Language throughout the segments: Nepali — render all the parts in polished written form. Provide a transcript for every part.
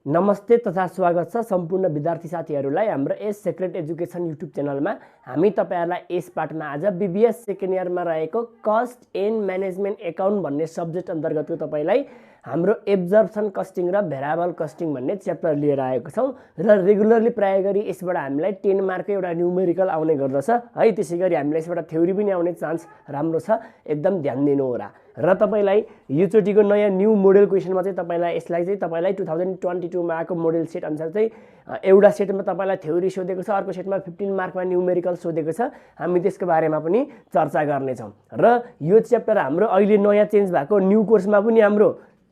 नमस्ते तथा स्वागत छ सम्पूर्ण विद्यार्थी साथीहरूलाई हाम्रो एस सेक्रेट एजुकेसन युट्युब च्यानलमा। हामी तपाईहरुलाई यस पाठमा आज बीबीएस सेकेन्ड इयरमा रहेको कस्ट एन्ड म्यानेजमेन्ट एकाउन्ट भन्ने सब्जेक्ट अन्तर्गतको तपाईलाई हाम्रो एब्जर्प्सन कस्टिङ र भेरिएबल कस्टिङ भन्ने च्याप्टर लिएर आएको छौं र रेगुलरली प्राय गरी यसबाट हामीलाई 10 मार्कको एउटा न्युमेरिकल आउने गर्दछ है। त्यसैगरी हामीलाई यसबाट थ्योरी पनि आउने चान्स राम्रो छ, एकदम ध्यान दिनु होला। र तपाईलाई यो चोटीको नयाँ न्यू मोडल क्वेशनमा चाहिँ तपाईलाई यसलाई चाहिँ तपाईलाई 2022 मा आएको मोडल सेट अनुसार चाहिँ एउटा सेटमा तपाईलाई थ्योरी सोधेको छ, अर्को सेटमा 15 मार्कमा न्युमेरिकल सोधेको छ। हामी त्यसको बारेमा पनि चर्चा गर्ने छौं र यो च्याप्टर हाम्रो अहिले नयाँ चेन्ज भएको न्यू कोर्समा पनि हाम्रो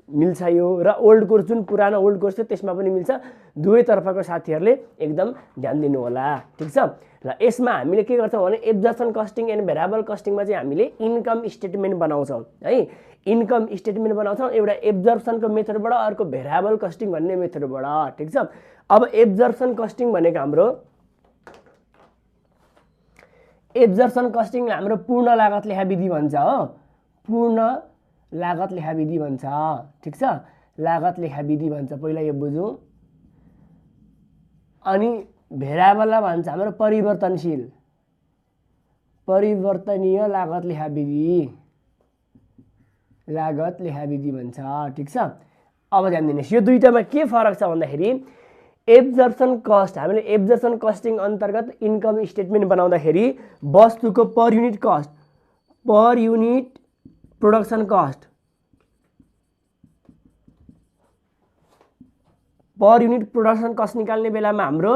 मिल्छ यो र ओल्ड कोर्स जुन पुरानो ओल्ड कोर्स थियो त्यसमा पनि मिल्छ। दुवै तर्फको साथीहरुले एकदम ध्यान दिनु होला, ठीक छ। र यसमा हामीले के गर्छौं भने एब्जर्प्सन कस्टिङ एन्ड भेरिएबल कस्टिङमा चाहिँ हामीले इन्कम स्टेटमेन्ट बनाउँछौं है। इन्कम स्टेटमेन्ट बनाउँछौं एउटा एब्जर्प्सनको मेथडबाट, अर्को भेरिएबल कस्टिङ भन्ने मेथडबाट, ठीक छ। अब एब्जर्प्सन कस्टिङ भनेको हाम्रो एब्जर्प्सन कस्टिङ हाम्रो पूर्ण लागत लेखा विधि भन्छ हो, पूर्ण लागत लेखा विधि भन्छ, ठीक छ। लागत लेखा विधि भन्छ, पहिला यो बुझौं। अनि भेरिएबललाई भन्छ हाम्रो परिवर्तनशील परिवर्तनीय लागत लेखा विधि, लागत लेखा विधि भन्छ, ठीक छ। अब ध्यान दिनुहोस् यो दुईटामा के फरक छ भन्दाखेरि एब्जर्प्सन कस्ट हामीले एब्जर्प्सन कस्टिङ अन्तर्गत इन्कम स्टेटमेन्ट बनाउँदाखेरि वस्तुको per unit cost, per unit production cost, per unit production cost निकाल्ने बेलामा हाम्रो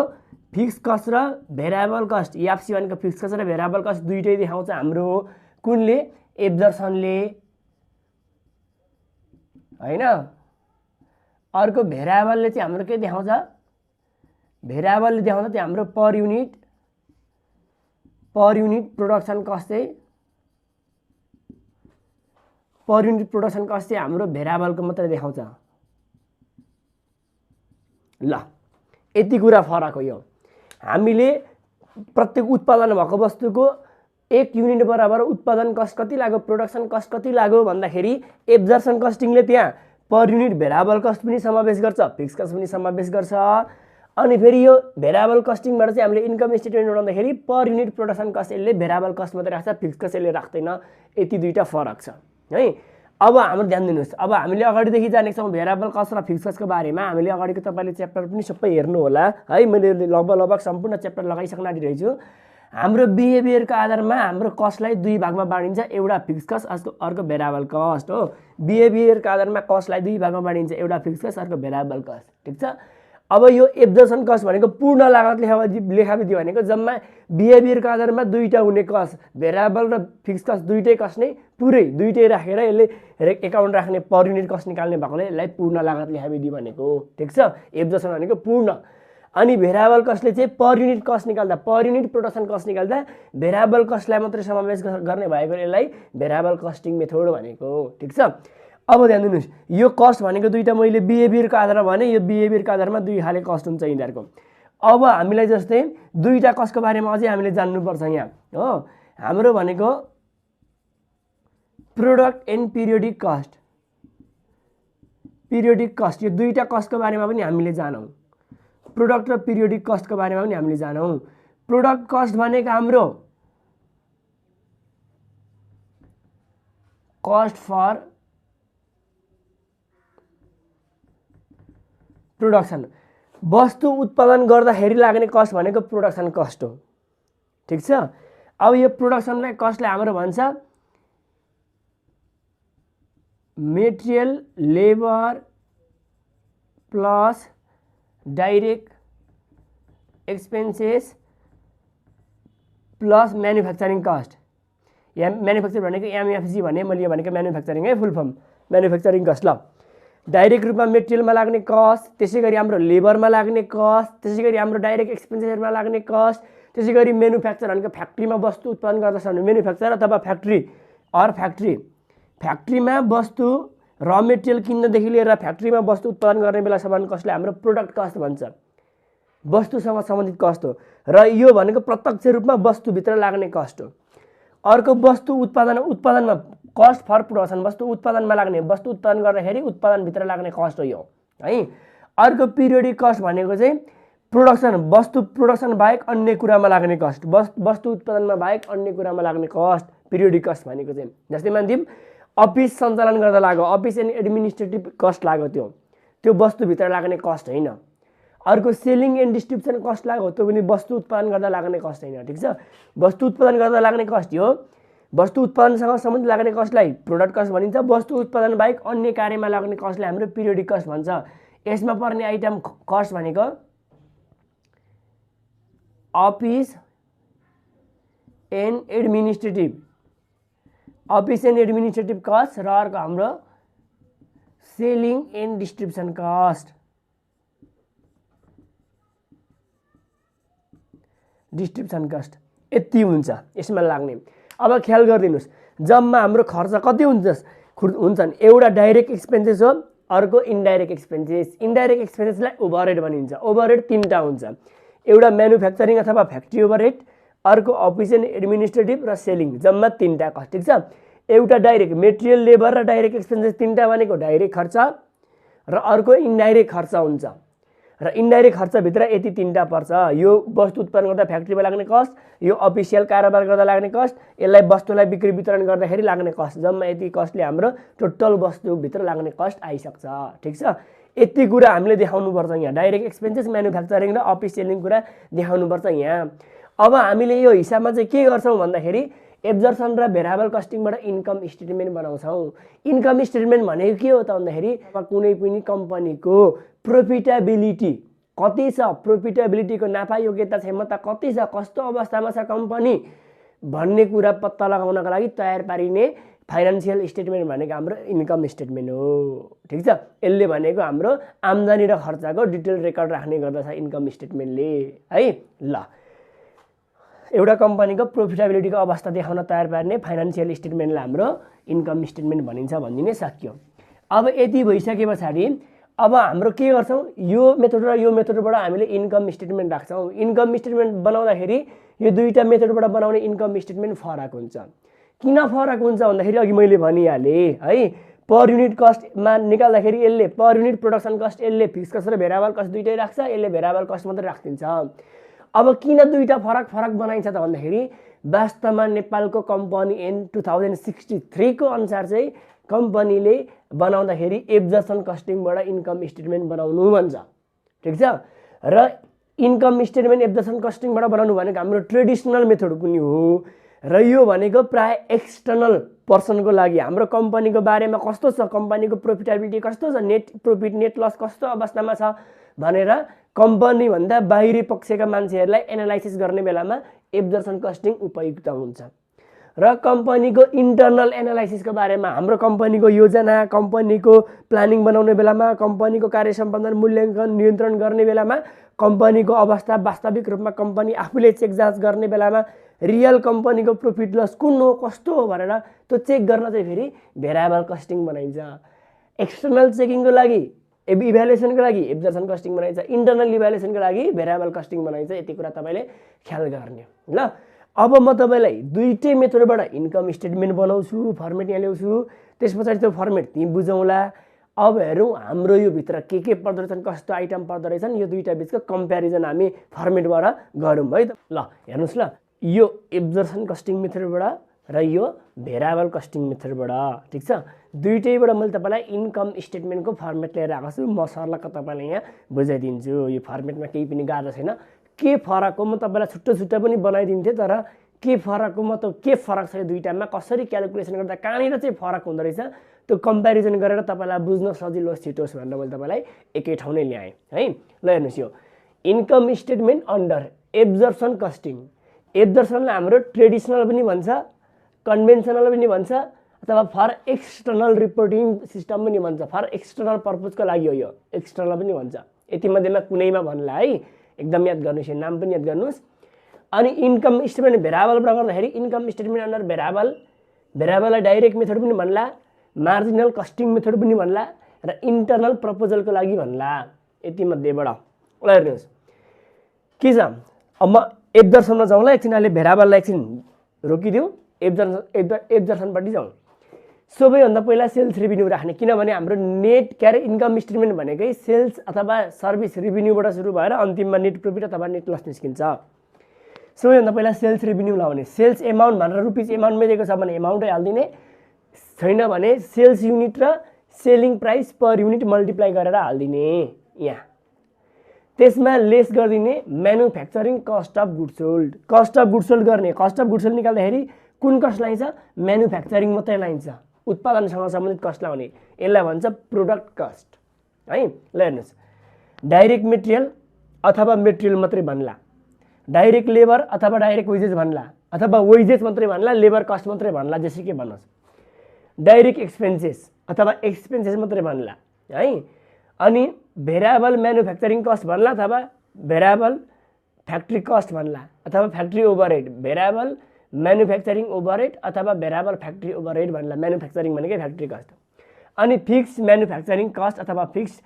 फिक्स कस्ट र भेरिएबल कस्ट, एफसी भनेको फिक्स कस्ट र भेरिएबल कस्ट दुईटै देखाउँछ हाम्रो कुनले एब्जर्प्सनले हैन। अर्को भेरिएबलले चाहिँ हाम्रो के देखाउँछ, भेरिएबलले देखाउँछ त्यो हाम्रो पर युनिट प्रोडक्सन कस्ट चाहिँ, पर युनिट प्रोडक्सन कस्ट चाहिँ हाम्रो भेरिएबलको मात्रै देखाउँछ। ल यति कुरा फरक हो। यो हामीले प्रत्येक उत्पादन भएको वस्तुको 1 युनिट बराबर उत्पादन कस्ट कति लाग्यो, प्रोडक्सन कस्ट कति लाग्यो भन्दाखेरि एब्जर्प्सन कस्टिङले त्यहाँ पर युनिट भेरिएबल कस्ट पनि समावेश गर्छ, फिक्स कस्ट पनि समावेश गर्छ। अनि फेरि यो भेरिएबल कस्टिङबाट चाहिँ हामीले इन्कम स्टेटमेन्ट बनाउँदाखेरि पर युनिट प्रोडक्सन कस्ट यसले भेरिएबल कस्ट मात्रै राख्छ, फिक्स कस्ट यसले राख्दैन। यति दुईटा फरक छ है। अब हाम्रो ध्यान दिनुहोस्, अब हामीले अगाडिदेखि जानेको छौँ भेरिएबल कस्ट र फिक्स कस्टको बारेमा। हामीले अगाडिको तपाईँले च्याप्टर पनि सबै हेर्नु होला है। मैले लगभग सम्पूर्ण च्याप्टर लगाइसक्न आँटिरहेछु। हाम्रो बिहेभियरको आधारमा हाम्रो कस्टलाई दुई भागमा बाँडिन्छ, एउटा फिक्स कस्ट अर्को भेरिएबल कस्ट हो। बिहेभियरको आधारमा कस्टलाई दुई भागमा बाँडिन्छ, एउटा फिक्स कस्ट अर्को भेरिएबल कस्ट, ठीक छ। अब यो एब्जर्प्सन कस्ट भनेको पूर्ण लागत लेखा विधि भनेको जम्मा बिहेभियरको आधारमा दुईटा हुने कस्ट, भेरिएबल र फिक्स कस्ट दुईटै कस्ट नै पुरै दुईटै राखेर यसले एकाउन्ट राख्ने पर युनिट कस्ट निकाल्ने भएकोले यसलाई पूर्ण लागत लेखा विधि भनेको, ठीक छ। एब्जर्प्सन भनेको पूर्ण। अनि भेरिएबल कस्टले चाहिँ पर युनिट कस्ट निकाल्दा, पर युनिट प्रोडक्सन कस्ट निकाल्दा भेरिएबल कस्टलाई मात्रै समावेश गर्ने भएको यसलाई भेरिएबल कस्टिङ मेथड भनेको, ठीक छ। अब ध्यान दिनुहोस् यो कस्ट भनेको दुईटा मैले बिहेभियरको आधारमा भने, यो बिहेभियरको आधारमा दुई खाले कस्ट हुन्छ यिनीहरूको। अब हामीलाई जस्तै दुईटा कस्टको बारेमा अझै हामीले जान्नुपर्छ यहाँ हो। हाम्रो भनेको product and periodic cost, periodic cost, यो दुईटा कस्टको बारेमा पनि हामीले जानौँ। प्रोडक्ट र पिरियोडिक कस्टको बारेमा पनि हामीले जानौँ। प्रोडक्ट कस्ट भनेको हाम्रो कस्ट फर प्रोडक्सन, वस्तु उत्पादन गर्दाखेरि लाग्ने कस्ट भनेको प्रोडक्सन कस्ट हो, ठीक छ। अब यो प्रोडक्सनलाई कस्टलाई हाम्रो भन्छ material labour plus direct expenses plus manufacturing cost. Manufacture भनेको एमएफजी भने, मैले यो भनेको म्यानुफ्याक्चरिङ है, फुल फर्म म्यानुफ्याक्चरिङ कस्ट। ल डाइरेक्ट रूपमा मेटेरियलमा लाग्ने कस्ट, त्यसै गरी हाम्रो लेबरमा लाग्ने कस्ट, त्यसै गरी हाम्रो डाइरेक्ट एक्सपेन्सेसमा लाग्ने कस्ट, त्यसै गरी म्यानुफ्याक्चर भनेको फ्याक्ट्रीमा वस्तु उत्पादन गर्दछ भने म्यानुफ्याक्चर अथवा फ्याक्ट्रीमा वस्तु र मेटेरियल किन्नदेखि लिएर फ्याक्ट्रीमा वस्तु उत्पादन गर्ने बेलासम्म कस्टलाई हाम्रो प्रोडक्ट कस्ट भन्छ, वस्तुसँग सम्बन्धित कस्ट हो। र यो भनेको प्रत्यक्ष रूपमा वस्तुभित्र लाग्ने कस्ट हो। अर्को वस्तु उत्पादनमा कस्ट फर प्रोडक्सन, वस्तु उत्पादनमा लाग्ने, वस्तु उत्पादन गर्दाखेरि उत्पादनभित्र लाग्ने कस्ट हो यो है। अर्को पिरियोडिक कस्ट भनेको चाहिँ वस्तु प्रोडक्सन बाहेक अन्य कुरामा लाग्ने कस्ट, वस्तु उत्पादनमा बाहेक अन्य कुरामा लाग्ने कस्ट पिरियोडिक कस्ट भनेको चाहिँ। जस्तै मान्छौँ अफिस सञ्चालन गर्दा लाग्यो, अफिस एन्ड एडमिनिस्ट्रेटिभ कस्ट लाग्यो, त्यो वस्तुभित्र लाग्ने कस्ट होइन। अर्को सेलिङ एन्ड डिस्ट्रिब्युसन कस्ट लाग्यो, त्यो पनि वस्तु उत्पादन गर्दा लाग्ने कस्ट होइन। ठिक छ, वस्तु उत्पादन गर्दा लाग्ने कस्ट हो। वस्तु उत्पादनसँग सम्बन्धित लाग्ने कस्टलाई प्रोडक्ट कस्ट भनिन्छ। वस्तु उत्पादन बाहेक अन्य कार्यमा लाग्ने कस्टलाई हाम्रो पिरियोडिक कस्ट भन्छ। यसमा पर्ने आइटम कस्ट भनेको अफिस एन्ड एडमिनिस्ट्रेटिभ कस्ट र अर्को हाम्रो सेलिङ एन्ड डिस्ट्रिब्युसन कस्ट। यति हुन्छ यसमा लाग्ने। अब ख्याल गरिदिनुहोस्, जम्मा हाम्रो खर्च कति हुन्छन्? एउटा डाइरेक्ट एक्सपेन्सेस हो, अर्को इन्डाइरेक्ट एक्सपेन्सेस। इन्डाइरेक्ट एक्सपेन्सेसलाई ओभरहेड भनिन्छ। ओभरहेड तीनटा हुन्छ, एउटा म्यानुफ्याक्चरिङ अथवा फ्याक्ट्री ओभरहेड, अर्को अफिस एन्ड एडमिनिस्ट्रेटिभ र सेलिङ, जम्मा तीनटा कस्ट। ठिक छ, एउटा डाइरेक्ट मेटेरियल लेबर र डाइरेक्ट एक्सपेन्सेस तीनटा भनेको डाइरेक्ट खर्च र अर्को इन्डाइरेक्ट खर्च हुन्छ। र इन्डाइरेक्ट खर्चभित्र यति तीनटा पर्छ। यो वस्तु उत्पादन गर्दा फ्याक्ट्रीमा लाग्ने कस्ट, यो अफिसियल कारोबार गर्दा लाग्ने कस्ट, यसलाई वस्तुलाई बिक्री वितरण गर्दाखेरि लाग्ने कस्ट, जम्मा यति कस्टले हाम्रो टोटल वस्तुभित्र लाग्ने कस्ट आइसक्छ। ठिक छ, यति कुरा हामीले देखाउनुपर्छ यहाँ। डाइरेक्ट एक्सपेन्सेस, म्यानुफ्याक्चरिङ र अफिस सेलिङ कुरा देखाउनुपर्छ यहाँ। अब हामीले यो हिसाबमा चाहिँ के गर्छौँ भन्दाखेरि एब्जर्सन र भेरिएबल कस्टिङबाट इन्कम स्टेटमेन्ट बनाउँछौँ। इन्कम स्टेटमेन्ट भनेको के हो त भन्दाखेरि कुनै पनि कम्पनीको प्रोफिटेबिलिटी कति छ, प्रोफिटेबिलिटीको नाफा योग्यता क्षमता कति छ, कस्तो अवस्थामा छ कम्पनी भन्ने कुरा पत्ता लगाउनका लागि तयार पारिने फाइनान्सियल स्टेटमेन्ट भनेको हाम्रो इन्कम स्टेटमेन्ट हो। ठिक छ, यसले भनेको हाम्रो आम्दानी र खर्चको डिटेल रेकर्ड राख्ने गर्दछ इन्कम स्टेटमेन्टले है। ल, एउटा कम्पनीको प्रोफिटेबिलिटीको अवस्था देखाउन तयार पार्ने फाइनान्सियल स्टेटमेन्टलाई हाम्रो इन्कम स्टेटमेन्ट भनिन्छ भनिदिने सक्यो। अब यति भइसके पछाडि अब हाम्रो के गर्छौँ, यो मेथड र यो मेथडबाट हामीले इन्कम स्टेटमेन्ट राख्छौँ। इन्कम स्टेटमेन्ट बनाउँदाखेरि यो दुईवटा मेथडबाट बनाउने इन्कम स्टेटमेन्ट फरक हुन्छ। किन फरक हुन्छ भन्दाखेरि अघि मैले भनिहालेँ है, पर युनिट कस्टमा निकाल्दाखेरि यसले पर युनिट प्रोडक्सन कस्ट, यसले फिक्स कस्ट र भेरिएबल कस्ट दुइटै राख्छ, यसले भेरिएबल कस्ट मात्रै राखिदिन्छ। अब किन दुईटा फरक बनाइन्छ त भन्दाखेरि वास्तवमा नेपालको कम्पनी एन 2063 को अनुसार चाहिँ कम्पनीले बनाउँदाखेरि एब्जर्सन कस्टिङबाट इन्कम स्टेटमेन्ट बनाउनु भन्छ। ठिक छ, र इन्कम स्टेटमेन्ट एब्जर्सन कस्टिङबाट बनाउनु भनेको हाम्रो ट्रेडिसनल मेथड पनि हो। र यो भनेको प्राय एक्सटर्नल पर्सनको लागि हाम्रो कम्पनीको बारेमा कस्तो छ, कम्पनीको प्रोफिटेबिलिटी कस्तो छ, नेट प्रॉफिट नेट लस कस्तो अवस्थामा छ भनेर कम्पनीभन्दा बाहिरी पक्षका मान्छेहरूलाई एनालाइसिस गर्ने बेलामा एब्जर्सन कस्टिङ उपयुक्त हुन्छ। र कम्पनीको इन्टरनल एनालाइसिसको बारेमा हाम्रो कम्पनीको योजना, कम्पनीको प्लानिङ बनाउने बेलामा, कम्पनीको कार्य सम्पादन मूल्याङ्कन नियन्त्रण गर्ने बेलामा, कम्पनीको अवस्था वास्तविक रूपमा कम्पनी आफूले चेक जाँच गर्ने बेलामा रियल कम्पनीको प्रॉफिट लस कुन हो कस्तो हो भनेर त्यो चेक गर्न चाहिँ फेरि भेरिएबल कस्टिङ बनाइन्छ। एक्सटर्नल चेकिङको लागि इभ्यालुएसनको लागि एब्जर्सन कस्टिङ बनाइन्छ, इन्टरनल इभ्यालुएसनको लागि भेरिएबल कस्टिङ बनाइन्छ। यति कुरा तपाईँले ख्याल गर्ने ल। अब म तपाईँलाई दुईटै मेथडबाट इन्कम स्टेटमेन्ट बनाउँछु, फर्मेट यहाँ ल्याउँछु, त्यस पछाडि त्यो फर्मेट त्यहीँ बुझौँला। अब हेरौँ हाम्रो यो भित्र के पर्दो रहेछन्, कस्तो आइटम पर्दो रहेछन्, यो दुईटा बिचको कम्पेरिजन हामी फर्मेटबाट गरौँ है त। ल हेर्नुहोस् ल, यो एब्जर्सन कस्टिङ मेथडबाट र यो भेरिएबल कस्टिङ मेथडबाट। ठिक छ, दुईटैबाट मैले तपाईँलाई इन्कम स्टेटमेन्टको फर्मेट लिएर आएको छु। म सर्लक्क तपाईँलाई यहाँ बुझाइदिन्छु। यो फर्मेटमा केही पनि गाह्रो छैन। के फरक हो म तपाईँलाई छुट्टो पनि बनाइदिन्थेँ, तर के फरक हो, म त के फरक छ यो दुईटामा, कसरी क्यालकुलेसन गर्दा कहाँनिर चाहिँ फरक हुँदो रहेछ त्यो कम्पेरिजन गरेर तपाईँलाई बुझ्न सजिलो छिटोस् भनेर मैले तपाईँलाई एकै ठाउँ नै ल्याएँ है। ल हेर्नुहोस्, यो income statement under absorption costing. एब्जर्सनलाई हाम्रो ट्रेडिसनल पनि भन्छ, कन्भेन्सनल पनि भन्छ, अथवा फर एक्सटर्नल रिपोर्टिङ सिस्टम पनि भन्छ। फर एक्सटर्नल पर्पजको लागि हो यो, एक्सटर्नल पनि भन्छ। यति मध्येमा कुनैमा भन्ला है, एकदम याद गर्नुहोस्, यो नाम पनि याद गर्नुहोस्। अनि इन्कम स्टेटमेन्ट भेरिएबलबाट गर्दाखेरि इन्कम स्टेटमेन्ट अन्डर भेरिएबल, भेरिएबललाई डाइरेक्ट मेथड पनि भन्ला, मार्जिनल कस्टिङ मेथड पनि भन्ला र इन्टरनल प्रपोजलको लागि भन्ला। यति मध्येबाट ल हेर्नुहोस् के छ। अब म एब्जर्सनमा जाउँला एकछिन, अहिले भेरिएबललाई एकछिन रोकिदिउँ, एब्जर्सनपट्टि जाउँ। सबैभन्दा पहिला सेल्स रेभिन्यू राख्ने, किनभने हाम्रो नेट इन्कम स्टेटमेन्ट भनेकै सेल्स अथवा सर्भिस रेभिन्यूबाट सुरु भएर अन्तिममा नेट प्रफिट अथवा नेट लस निस्किन्छ। सबैभन्दा पहिला सेल्स रेभिन्यू लाउने, सेल्स एमाउन्ट भनेर रुपिस एमाउन्टमै दिएको छ भने एमाउन्टै हालिदिने, छैन भने सेल्स युनिट र selling price per unit multiply गरेर हालिदिने यहाँ। त्यसमा लेस गरिदिने manufacturing cost of goods sold. Cost of goods sold गर्ने, कस्ट अफ गुड्स सोल्ड निकाल्दाखेरि कुन कस्ट लाइन्छ? म्यानुफ्याक्चरिङ मात्रै लाइन्छ, उत्पादनसँग सम्बन्धित कस्ट लाउने, यसलाई भन्छ प्रोडक्ट कस्ट है। ल हेर्नुहोस्, डाइरेक्ट मेटेरियल अथवा मेटेरियल मात्रै भन्ला, डाइरेक्ट लेबर अथवा डाइरेक्ट वेजेस भन्ला, अथवा वेजेस मात्रै भन्ला, लेबर कस्ट मात्रै भन्ला, जेसुकै भन्नुहोस्। डाइरेक्ट एक्सपेन्सेस अथवा एक्सपेन्सेस मात्रै भन्ला है। अनि भेरिएबल म्यानुफ्याक्चरिङ कस्ट भन्ला अथवा भेरिएबल फ्याक्ट्री कस्ट भन्ला, अथवा factory overhead, variable manufacturing overhead अथवा भेरिएबल फ्याक्ट्री ओभरहेड भन्ला। म्यानुफ्याक्चरिङ भनेकै फ्याक्ट्री कस्ट। अनि फिक्स म्यानुफ्याक्चरिङ कस्ट अथवा फिक्स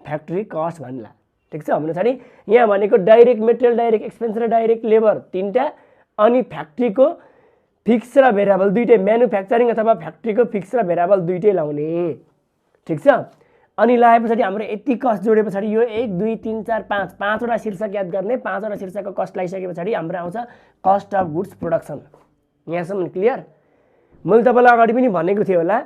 फ्याक्ट्री कस्ट भन्ला। ठिक छ, भन्नु छ नि यहाँ भनेको डाइरेक्ट मेटेरियल, डाइरेक्ट एक्सपेन्स र डाइरेक्ट लेबर तीनटा, अनि फ्याक्ट्रीको फिक्स र भेरिएबल दुईटै, म्यानुफ्याक्चरिङ अथवा फ्याक्ट्रीको फिक्स र भेरिएबल दुईटै लाउने। ठिक छ, अनि लाए पछाडि हाम्रो यति कस्ट जोडे पछाडि यो 1 2 3 4 5 पाँचवटा शीर्षक याद गर्ने, पाँचवटा शीर्षकको कस्ट लगाइसके पछाडि हाम्रो आउँछ कस्ट अफ गुड्स प्रोडक्सन। यहाँसम्म क्लियर? मैले तपाईँलाई अगाडि पनि भनेको थिएँ होला,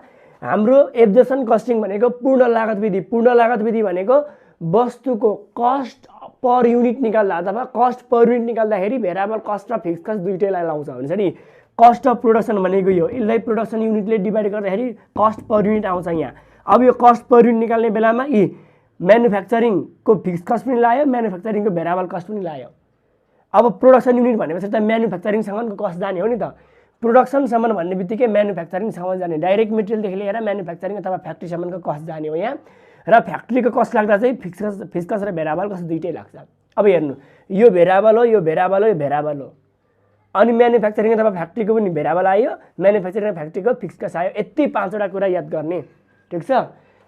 हाम्रो एब्जर्प्सन कस्टिङ भनेको पूर्ण लागत विधि। पूर्ण लागत विधि भनेको वस्तुको कस्ट पर युनिट निकाल्दा अथवा कस्ट पर युनिट निकाल्दाखेरि भेरिएबल कस्ट र फिक्स कस्ट दुईटैलाई लाउँछ भन्छ नि। कस्ट अफ प्रोडक्सन भनेको यो, यसलाई प्रोडक्सन युनिटले डिभाइड गर्दाखेरि कस्ट पर युनिट आउँछ यहाँ। अब यो कस्ट पर युनिट निकाल्ने बेलामा यी म्यानुफ्याक्चरिङको फिक्स कस्ट पनि लायो, म्यानुफ्याक्चरिङको भेरिएबल कस्ट पनि लायो। अब प्रोडक्सन युनिट भनेपछि त म्यानुफ्याक्चरिङसँगको कस्ट जाने हो नि त। प्रोडक्सनसम्म भन्ने बित्तिकै म्यानुफ्याक्चरिङसम्म जाने, डाइरेक्ट मेटेरियलदेखि लिएर म्यानुफ्याक्चरिङ अथवा फ्याक्ट्रीसम्मको कस्ट जाने हो यहाँ। र फ्याक्ट्रीको कस्ट लाग्दा चाहिँ फिक्स कस्ट र भेरिएबल कस्ट दुईटै लाग्छ। अब हेर्नु, यो भेरिएबल हो, यो भेरिएबल हो, यो भेरिएबल हो। अनि म्यानुफ्याक्चरिङ अथवा फ्याक्ट्रीको पनि भेरिएबल आयो, म्यानुफ्याक्चरिङ र फ्याक्ट्रीको फिक्स कस्ट आयो। यति पाँचवटा कुरा याद गर्ने। ठिक छ,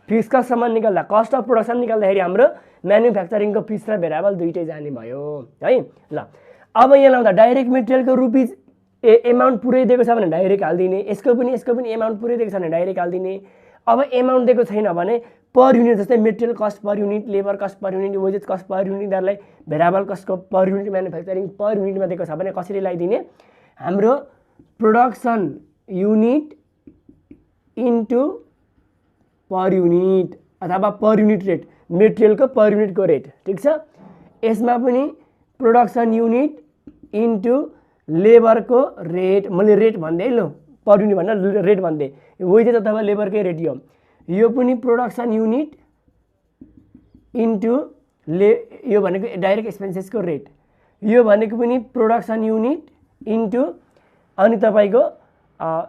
फिक्स कस्टसम्म निकाल्दा, कस्ट अफ प्रोडक्सन निकाल्दाखेरि हाम्रो म्यानुफ्याक्चरिङको फिक्स र भेरिएबल दुईटै जाने भयो है। ल अब यहाँ लाउँदा डाइरेक्ट मेटेरियलको रुपिस एमाउन्ट पुरै दिएको छ भने डाइरेक्ट हालिदिने, यसको पनि एमाउन्ट पुरै दिएको छ भने डाइरेक्ट हालिदिने। अब एमाउन्ट दिएको छैन भने पर युनिट, जस्तै material cost per unit, labour cost per unit, wages cost per unit, यिनीहरूलाई भेरिएबल कस्टको पर युनिट, म्यानुफ्याक्चरिङ पर युनिटमा दिएको छ भने कसरी लगाइदिने? हाम्रो production unit into per unit अथवा पर युनिट रेट, मेटेरियलको पर युनिटको रेट। ठिक छ, यसमा पनि प्रोडक्सन युनिट इन्टु लेबरको रेट। मैले रेट भन्दै ल, पर युनिट भन्दा रेट भन्दै, वेजेस अथवा लेबरकै रेट यो। यो पनि प्रोडक्सन युनिट इन्टु यो भनेको डाइरेक्ट एक्सपेन्सेसको रेट, यो भनेको पनि प्रोडक्सन युनिट इन्टु अनि तपाईँको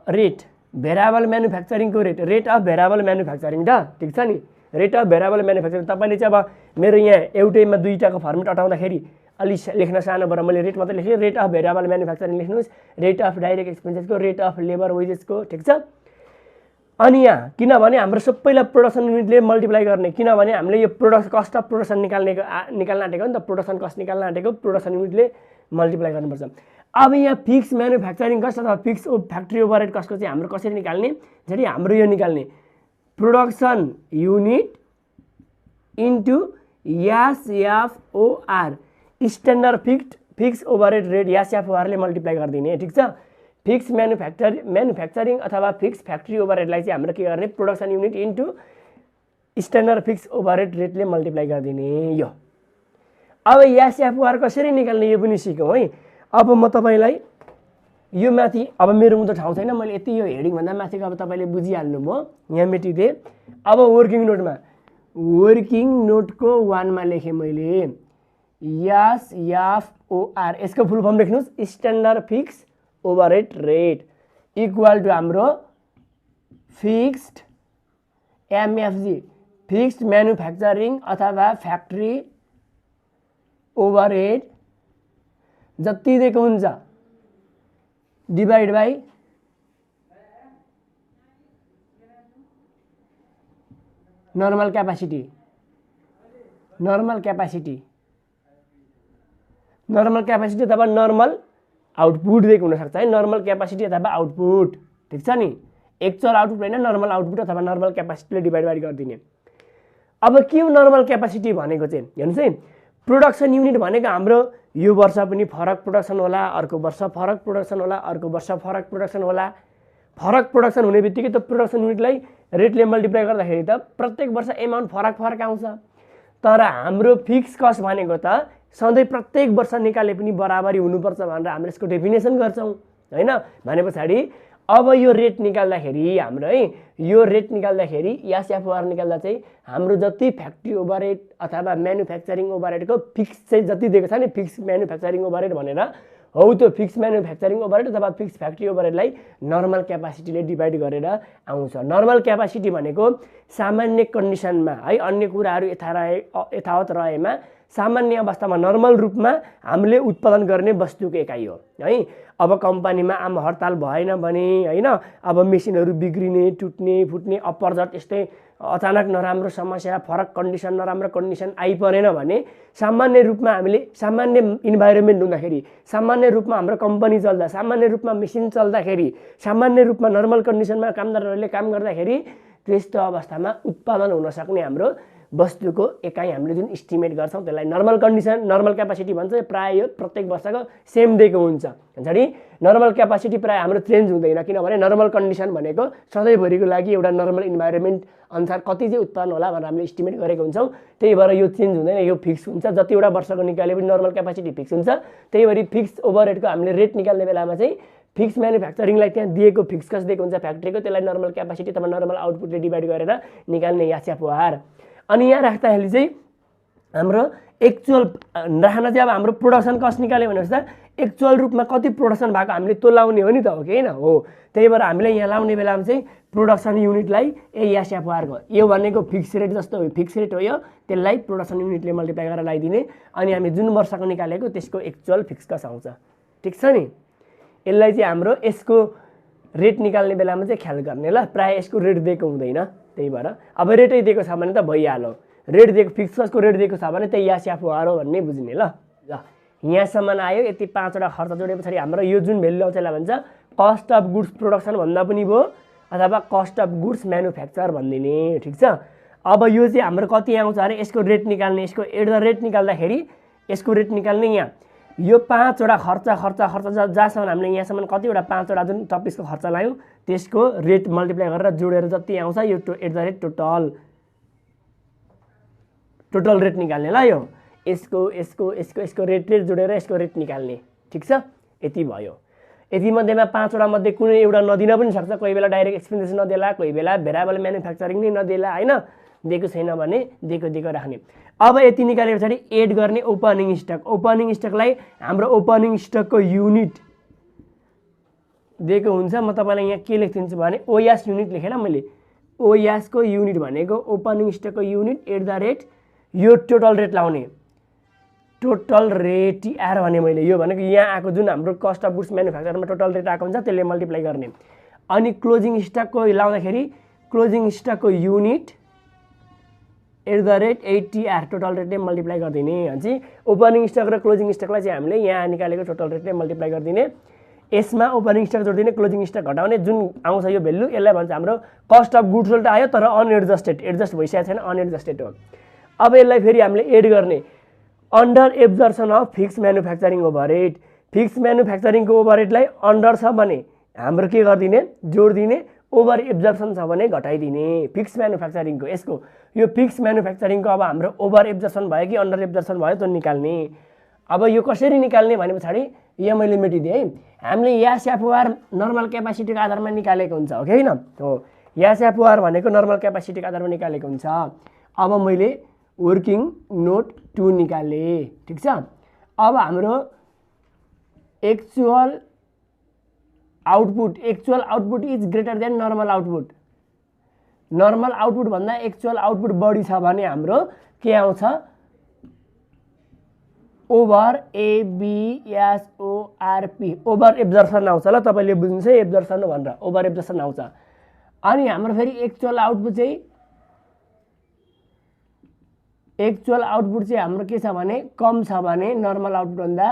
रेट, भेरिएबल म्यानुफ्याक्चरिङको rate, rate of variable manufacturing त। ठिक छ नि, रेट अफ भेरिएबल म्यानुफ्याक्चरिङ। तपाईँले चाहिँ अब मेरो यहाँ एउटैमा दुईटाको फर्मेट अटाउँदाखेरि अलि लेख्न सानो भएर मैले रेट मात्रै लेखेँ, रेट अफ भेरिएबल म्यानुफ्याक्चरिङ लेख्नुहोस्, रेट अफ डाइरेक्ट एक्सपेन्सेसको, रेट अफ लेबर वेजेसको। ठिक छ, अनि यहाँ किनभने हाम्रो सबैलाई प्रोडक्सन युनिटले मल्टिप्लाई गर्ने, किनभने हामीले यो कस्ट अफ प्रोडक्सन निकाल्न आँटेको नि त, प्रोडक्सन कस्ट निकाल्न आँटेको, प्रोडक्सन युनिटले मल्टिप्लाई गर्नुपर्छ। अब यहाँ फिक्स म्यानुफ्याक्चरिङ कस्ट अथवा फिक्स फ्याक्ट्री ओभरहेड कस्टको चाहिँ हाम्रो कसरी निकाल्ने? जसरी हाम्रो यो निकाल्ने production unit into SFOR, standard fix overhead rate, एसएफओआरले मल्टिप्लाई गरिदिने। ठिक छ, फिक्स म्यानुफ्याक्चरिङ अथवा फिक्स फ्याक्ट्री ओभरहेडलाई चाहिँ हाम्रो के गर्ने? Production unit into standard fix overhead रेटले मल्टिप्लाई गरिदिने यो। अब एसएफओआर कसरी निकाल्ने यो पनि सिकौँ है। अब म तपाईँलाई यो माथि, अब मेरो मुझ ठाउँ छैन, मैले यति यो हेडिङभन्दा माथिको अब तपाईँले बुझिहाल्नु भयो, यहाँ मेटिदिएँ। अब वर्किङ नोटमा, वर्किङ नोटको 1 मा लेखेँ मैले एसएफओआर, यसको फुल फर्म लेख्नुहोस्, standard fix overhead rate equal to हाम्रो फिक्स्ड एमएफजी, फिक्स्ड म्यानुफ्याक्चरिङ अथवा फ्याक्ट्री ओभरहेड जति दिएको हुन्छ divide by normal capacity. Normal capacity अथवा नर्मल आउटपुट दिएको हुनसक्छ है, नर्मल क्यापासिटी अथवा आउटपुट। ठिक छ नि, एक्चुअल आउटपुट होइन, नर्मल आउटपुट अथवा नर्मल क्यापासिटीले डिभाइड गरिदिने। अब के हो नर्मल क्यापासिटी भनेको चाहिँ हेर्नुहोस् है, प्रोडक्सन युनिट भनेको हाम्रो यो वर्ष पनि फरक प्रोडक्सन होला, अर्को वर्ष फरक प्रोडक्सन होला, अर्को वर्ष फरक प्रोडक्सन होला। फरक प्रोडक्सन हुने बित्तिकै त प्रोडक्सन युनिटलाई रेटले मल्टिप्लाई गर्दाखेरि त प्रत्येक वर्ष एमाउन्ट फरक फरक आउँछ। तर हाम्रो फिक्स कस्ट भनेको त सधैँ प्रत्येक वर्ष निकाले पनि बराबरी हुनुपर्छ भनेर हामीले यसको डेफिनेसन गर्छौँ हैन। भने पछाडि अब यो रेट निकाल्दाखेरि हाम्रो है, यो रेट निकाल्दाखेरि एसएफओआर निकाल्दा चाहिँ हाम्रो जति फ्याक्ट्री ओभरहेड अथवा म्यानुफ्याक्चरिङ ओभरहेडको फिक्स चाहिँ जति दिएको छ नि, फिक्स म्यानुफ्याक्चरिङ ओभरहेड भनेर, हौ त्यो फिक्स म्यानुफ्याक्चरिङ ओभरहेड अथवा फिक्स फ्याक्ट्री ओभरहेडलाई नर्मल क्यापासिटीले डिभाइड गरेर आउँछ। नर्मल क्यापासिटी भनेको सामान्य कन्डिसनमा है, अन्य कुराहरू यथावत रहेमा सामान्य अवस्थामा नर्मल रूपमा हामीले उत्पादन गर्ने वस्तुको एकाइ हो है। अब कम्पनीमा आम हडताल भएन भने हैन, अब मेसिनहरू बिग्रिने, टुट्ने, फुट्ने, अपरझट यस्तै अचानक नराम्रो समस्या, फरक कन्डिसन, नराम्रो कन्डिसन आइपरेन भने सामान्य रूपमा हामीले सामान्य इन्भाइरोमेन्ट हुँदाखेरि, सामान्य रूपमा हाम्रो कम्पनी चल्दा, सामान्य रूपमा मेसिन चल्दाखेरि, सामान्य रूपमा नर्मल कन्डिसनमा कामदारहरूले काम गर्दाखेरि त्यस्तो अवस्थामा उत्पादन हुन सक्ने हाम्रो वस्तुको एकाइ हामीले जुन इस्टिमेट गर्छौँ त्यसलाई नर्मल कन्डिसन, नर्मल क्यापासिटी भन्छ। प्राय यो प्रत्येक वर्षको सेम दिएको हुन्छ। भन्छडी नर्मल क्यापासिटी प्राय हाम्रो चेन्ज हुँदैन, किनभने नर्मल कन्डिसन भनेको सधैँभरिको लागि एउटा नर्मल इन्भाइरोमेन्ट अनुसार कति चाहिँ उत्पादन होला भनेर हामीले इस्टिमेट गरेको हुन्छौँ। त्यही भएर यो चेन्ज हुँदैन, यो फिक्स हुन्छ। जतिवटा वर्षको निकाले पनि नर्मल क्यापासिटी फिक्स हुन्छ। त्यही भएर फिक्स ओभरहेडको हामीले रेट निकाल्ने बेलामा चाहिँ फिक्स म्यानुफ्याक्चरिङलाई त्यहाँ दिएको फिक्स कस्ट दिएको हुन्छ फ्याक्ट्रीको, त्यसलाई नर्मल क्यापासिटी अथवा नर्मल आउटपुटले डिभाइड गरेर निकाल्ने एसएफओआर। अनि यहाँ राख्दाखेरि चाहिँ हाम्रो एक्चुअल राख्न चाहिँ अब हाम्रो प्रोडक्सन कस्ट निकाल्यो भनेपछि त एक्चुअल रूपमा कति प्रोडक्सन भएको हामीले त्यो लाउने हो नि त, हो कि होइन हो। त्यही भएर हामीले यहाँ लाउने बेलामा चाहिँ प्रोडक्सन युनिटलाई एसएफओआरको यो भनेको फिक्स रेट जस्तो हो, फिक्स रेट हो यो, त्यसलाई प्रोडक्सन युनिटले मल्टिप्लाई गरेर लगाइदिने। अनि हामी जुन वर्षको निकालेको त्यसको एक्चुअल फिक्स कस्ट आउँछ। ठिक छ नि। यसलाई चाहिँ हाम्रो यसको रेट निकाल्ने बेलामा चाहिँ ख्याल गर्ने ल। प्रायः यसको रेट दिएको हुँदैन, त्यही भएर अब रेटै दिएको छ भने त भइहाल्यो। रेट दिएको फिक्स कस्टको रेट दिएको छ भने त्यही एसएफओआर हो भन्ने बुझ्ने ल। यहाँसम्म आयो। यति 5वटा खर्च जोडे पछाडि हाम्रो यो जुन भेल्यु आउँछ यसलाई भन्छ कस्ट अफ गुड्स प्रोडक्सन भन्दा पनि भयो अथवा कस्ट अफ गुड्स म्यानुफ्याक्चर भनिदिने। ठिक छ। अब यो चाहिँ हाम्रो कति आउँछ अरे यसको रेट निकाल्ने, यसको एट द रेट निकाल्दाखेरि यसको रेट निकाल्ने यहाँ यो 5वटा खर्च जहाँसम्म हामीले यहाँसम्म कतिवटा 5वटा जुन 26को खर्च लायौँ त्यसको रेट मल्टिप्लाई गरेर जोडेर जति आउँछ यो at the rate total rate निकाल्ने ल। यो यसको रेट जोडेर यसको रेट निकाल्ने। ठिक छ। यति भयो। यति मध्येमा 5वटा मध्ये कुनै एउटा नदिन पनि सक्छ। कोही बेला डाइरेक्ट एक्सपेन्सेस नदेला, कोही बेला भेराबल म्यानुफ्याक्चरिङ नै नदेला हैन, दिएको छैन भने दिएको राख्ने। अब यति निकाले पछाडि एड गर्ने ओपनिङ स्टक। ओपनिङ स्टकलाई हाम्रो ओपनिङ स्टकको युनिट दिएको हुन्छ। म तपाईँलाई यहाँ के लेखिदिन्छु भने ओएस युनिट लेखेर मैले ओएसको युनिट भनेको ओपनिङ स्टकको युनिट एट द रेट यो टोटल रेट लाउने, टोटल रेट टिआर भने मैले यो भनेको यहाँ आएको जुन हाम्रो कस्ट अफ गुड्स म्यानुफ्याक्चरमा टोटल रेट आएको हुन्छ त्यसले मल्टिप्लाई गर्ने। अनि क्लोजिङ स्टकको लाउँदाखेरि क्लोजिङ स्टकको unit at the rate 8TR total रेटले मल्टिप्लाई गरिदिने भन्छ। ओपनिङ स्टक र क्लोजिङ स्टकलाई चाहिँ हामीले यहाँ निकालेको टोटल रेटले मल्टिप्लाई गरिदिने। यसमा ओपनिङ स्टक जोडिदिने, क्लोजिङ स्टक घटाउने, जुन आउँछ यो भेल्यु यसलाई भन्छ हाम्रो कस्ट अफ गुड्स सोल्ड आयो तर अनएडजस्टेड, एडजस्ट भइसकेको छैन, अनएडजस्टेड हो। अब यसलाई फेरि हामीले एड गर्ने under absorption of fix manufacturing overhead. Fix म्यानुफ्याक्चरिङको ओभरहेडलाई अन्डर छ भने हाम्रो के गरिदिने, जोडिदिने, ओभर एब्जर्सन छ भने घटाइदिने। फिक्स म्यानुफ्याक्चरिङको यसको यो फिक्स म्यानुफ्याक्चरिङको अब हाम्रो ओभर एब्जर्सन भयो कि अन्डर एब्जर्सन भयो त्यो निकाल्ने। अब यो कसरी निकाल्ने भने पछाडि यहाँ मैले मेटिदिएँ है। हामीले एसएफओआर नर्मल क्यापासिटीको आधारमा निकालेको हुन्छ, हो कि होइन हो। एसएफओआर भनेको नर्मल क्यापासिटीको आधारमा निकालेको हुन्छ। अब मैले वर्किङ नोट 2 निकालेँ। ठिक छ। अब हाम्रो actual output is greater than normal output. Normal output भन्दा एक्चुअल आउटपुट बढी छ भने हाम्रो के आउँछ, ओभर एबिएसओआरपी ओभर एब्जर्सन आउँछ ल। तपाईँले बुझ्नुहोस् है एब्जर्सन भनेर ओभर एब्जर्सन आउँछ। अनि हाम्रो फेरि एक्चुअल आउटपुट चाहिँ हाम्रो के छ भने कम छ भने नर्मल आउटपुट भन्दा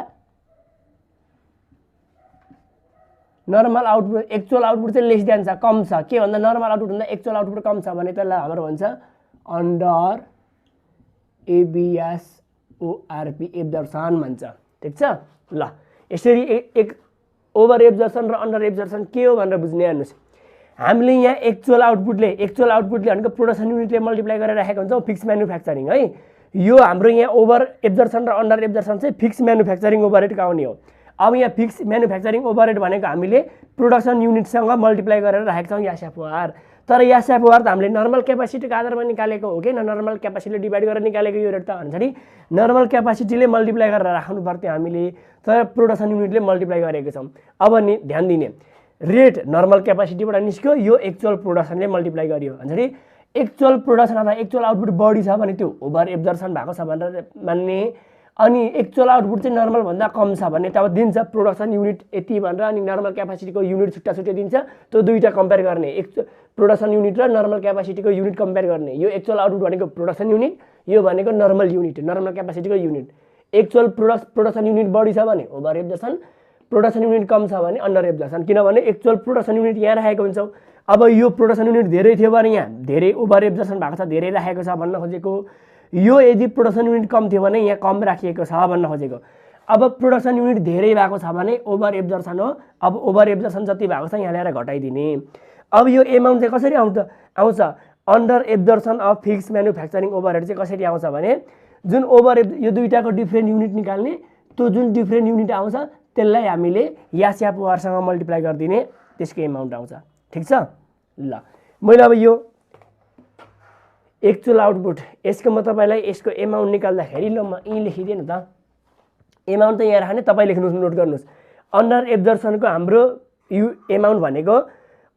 नर्मल आउटपुट एक्चुअल आउटपुट चाहिँ लेस देन छ, कम छ। के भन्दा नर्मल आउटपुट भन्दा एक्चुअल आउटपुट कम छ भने त्यसलाई हाम्रो भन्छ अन्डर एबिएसओआरपी एब्जर्सन भन्छ। ठिक छ ल। यसरी एक ओभर एब्जर्सन र अन्डर एब्जर्सन के हो भनेर बुझ्ने। हेर्नुहोस् हामीले यहाँ एक्चुअल आउटपुटले भनेको प्रोडक्सन युनिटले मल्टिप्लाई गरेर राखेको हुन्छ फिक्स म्यानुफ्याक्चरिङ है। यो हाम्रो यहाँ ओभर एब्जर्सन र अन्डर एब्जर्सन चाहिँ फिक्स म्यानुफ्याक्चरिङ ओभरहेडको आउने हो। अब यहाँ फिक्स म्यानुफ्याक्चरिङ ओभरहेड भनेको हामीले प्रोडक्सन युनिटसँग मल्टिप्लाई गरेर राखेको छौँ एसएफओआर। तर एसएफओआर त हामीले नर्मल क्यापासिटीको आधारमा निकालेको हो कि नर्मल क्यापासिटीले डिभाइड गरेर निकालेको यो रेट त भन्छ नि। नर्मल क्यापासिटीले मल्टिप्लाई गरेर राख्नु पर्थ्यो हामीले, तर प्रोडक्सन युनिटले मल्टिप्लाई गरेको छौँ। अब नि ध्यान दिने, रेट नर्मल क्यापासिटीबाट निस्क्यो, यो एक्चुअल प्रोडक्सनले मल्टिप्लाई गरियो भन्छ नि। एक्चुअल प्रोडक्सन अथवा एक्चुअल आउटपुट बढी छ भने त्यो ओभर एब्जर्सन भएको छ भनेर मान्ने। अनि एक्चुअल आउटपुट चाहिँ नर्मल भन्दा कम छ भने तब दिन्छ प्रोडक्सन युनिट यति भनेर, अनि नर्मल क्यापासिटीको युनिट छुट्टा छुट्टै दिन्छ। त्यो दुईटा कम्पेयर गर्ने, प्रोडक्सन युनिट र नर्मल क्यापासिटीको युनिट कम्पेयर गर्ने। यो एक्चुअल आउटपुट भनेको प्रोडक्सन युनिट, यो भनेको नर्मल युनिट, नर्मल क्यापासिटीको युनिट। एक्चुअल प्रोडक्सन युनिट बढी छ भने ओभर एब्जर्सन, प्रोडक्सन युनिट कम छ भने अन्डर एब्जर्सन, किनभने एक्चुअल प्रोडक्सन युनिट यहाँ राखेको हुन्छौँ। अब यो प्रोडक्सन युनिट धेरै थियो भने यहाँ धेरै ओभर एब्जर्सन भएको छ, धेरै राखेको छ भन्न खोजेको। यो यदि प्रोडक्सन युनिट कम थियो भने यहाँ कम राखिएको छ भन्न खोजेको। अब प्रोडक्सन युनिट धेरै भएको छ भने ओभर एब्जर्सन हो। अब ओभर एब्जर्सन जति भएको छ यहाँ ल्याएर घटाइदिने। अब यो एमाउन्ट चाहिँ कसरी आउँछ under absorption of fix manufacturing overhead चाहिँ कसरी आउँछ भने जुन यो दुईटाको डिफ्रेन्ट युनिट निकाल्ने, त्यो जुन डिफ्रेन्ट युनिट आउँछ त्यसलाई हामीले एसएफओआरसँग मल्टिप्लाई गरिदिने, त्यसको एमाउन्ट आउँछ। ठिक छ ल। मैले अब यो एक्चुअल आउटपुट यसको म तपाईँलाई यसको एमाउन्ट निकाल्दाखेरि ल म यहीँ लेखिदिएँ न त। एमाउन्ट त यहाँ राख्ने, तपाईँ लेख्नुहोस्, नोट गर्नुहोस्। अन्डर एब्जर्सनको हाम्रो एमाउन्ट भनेको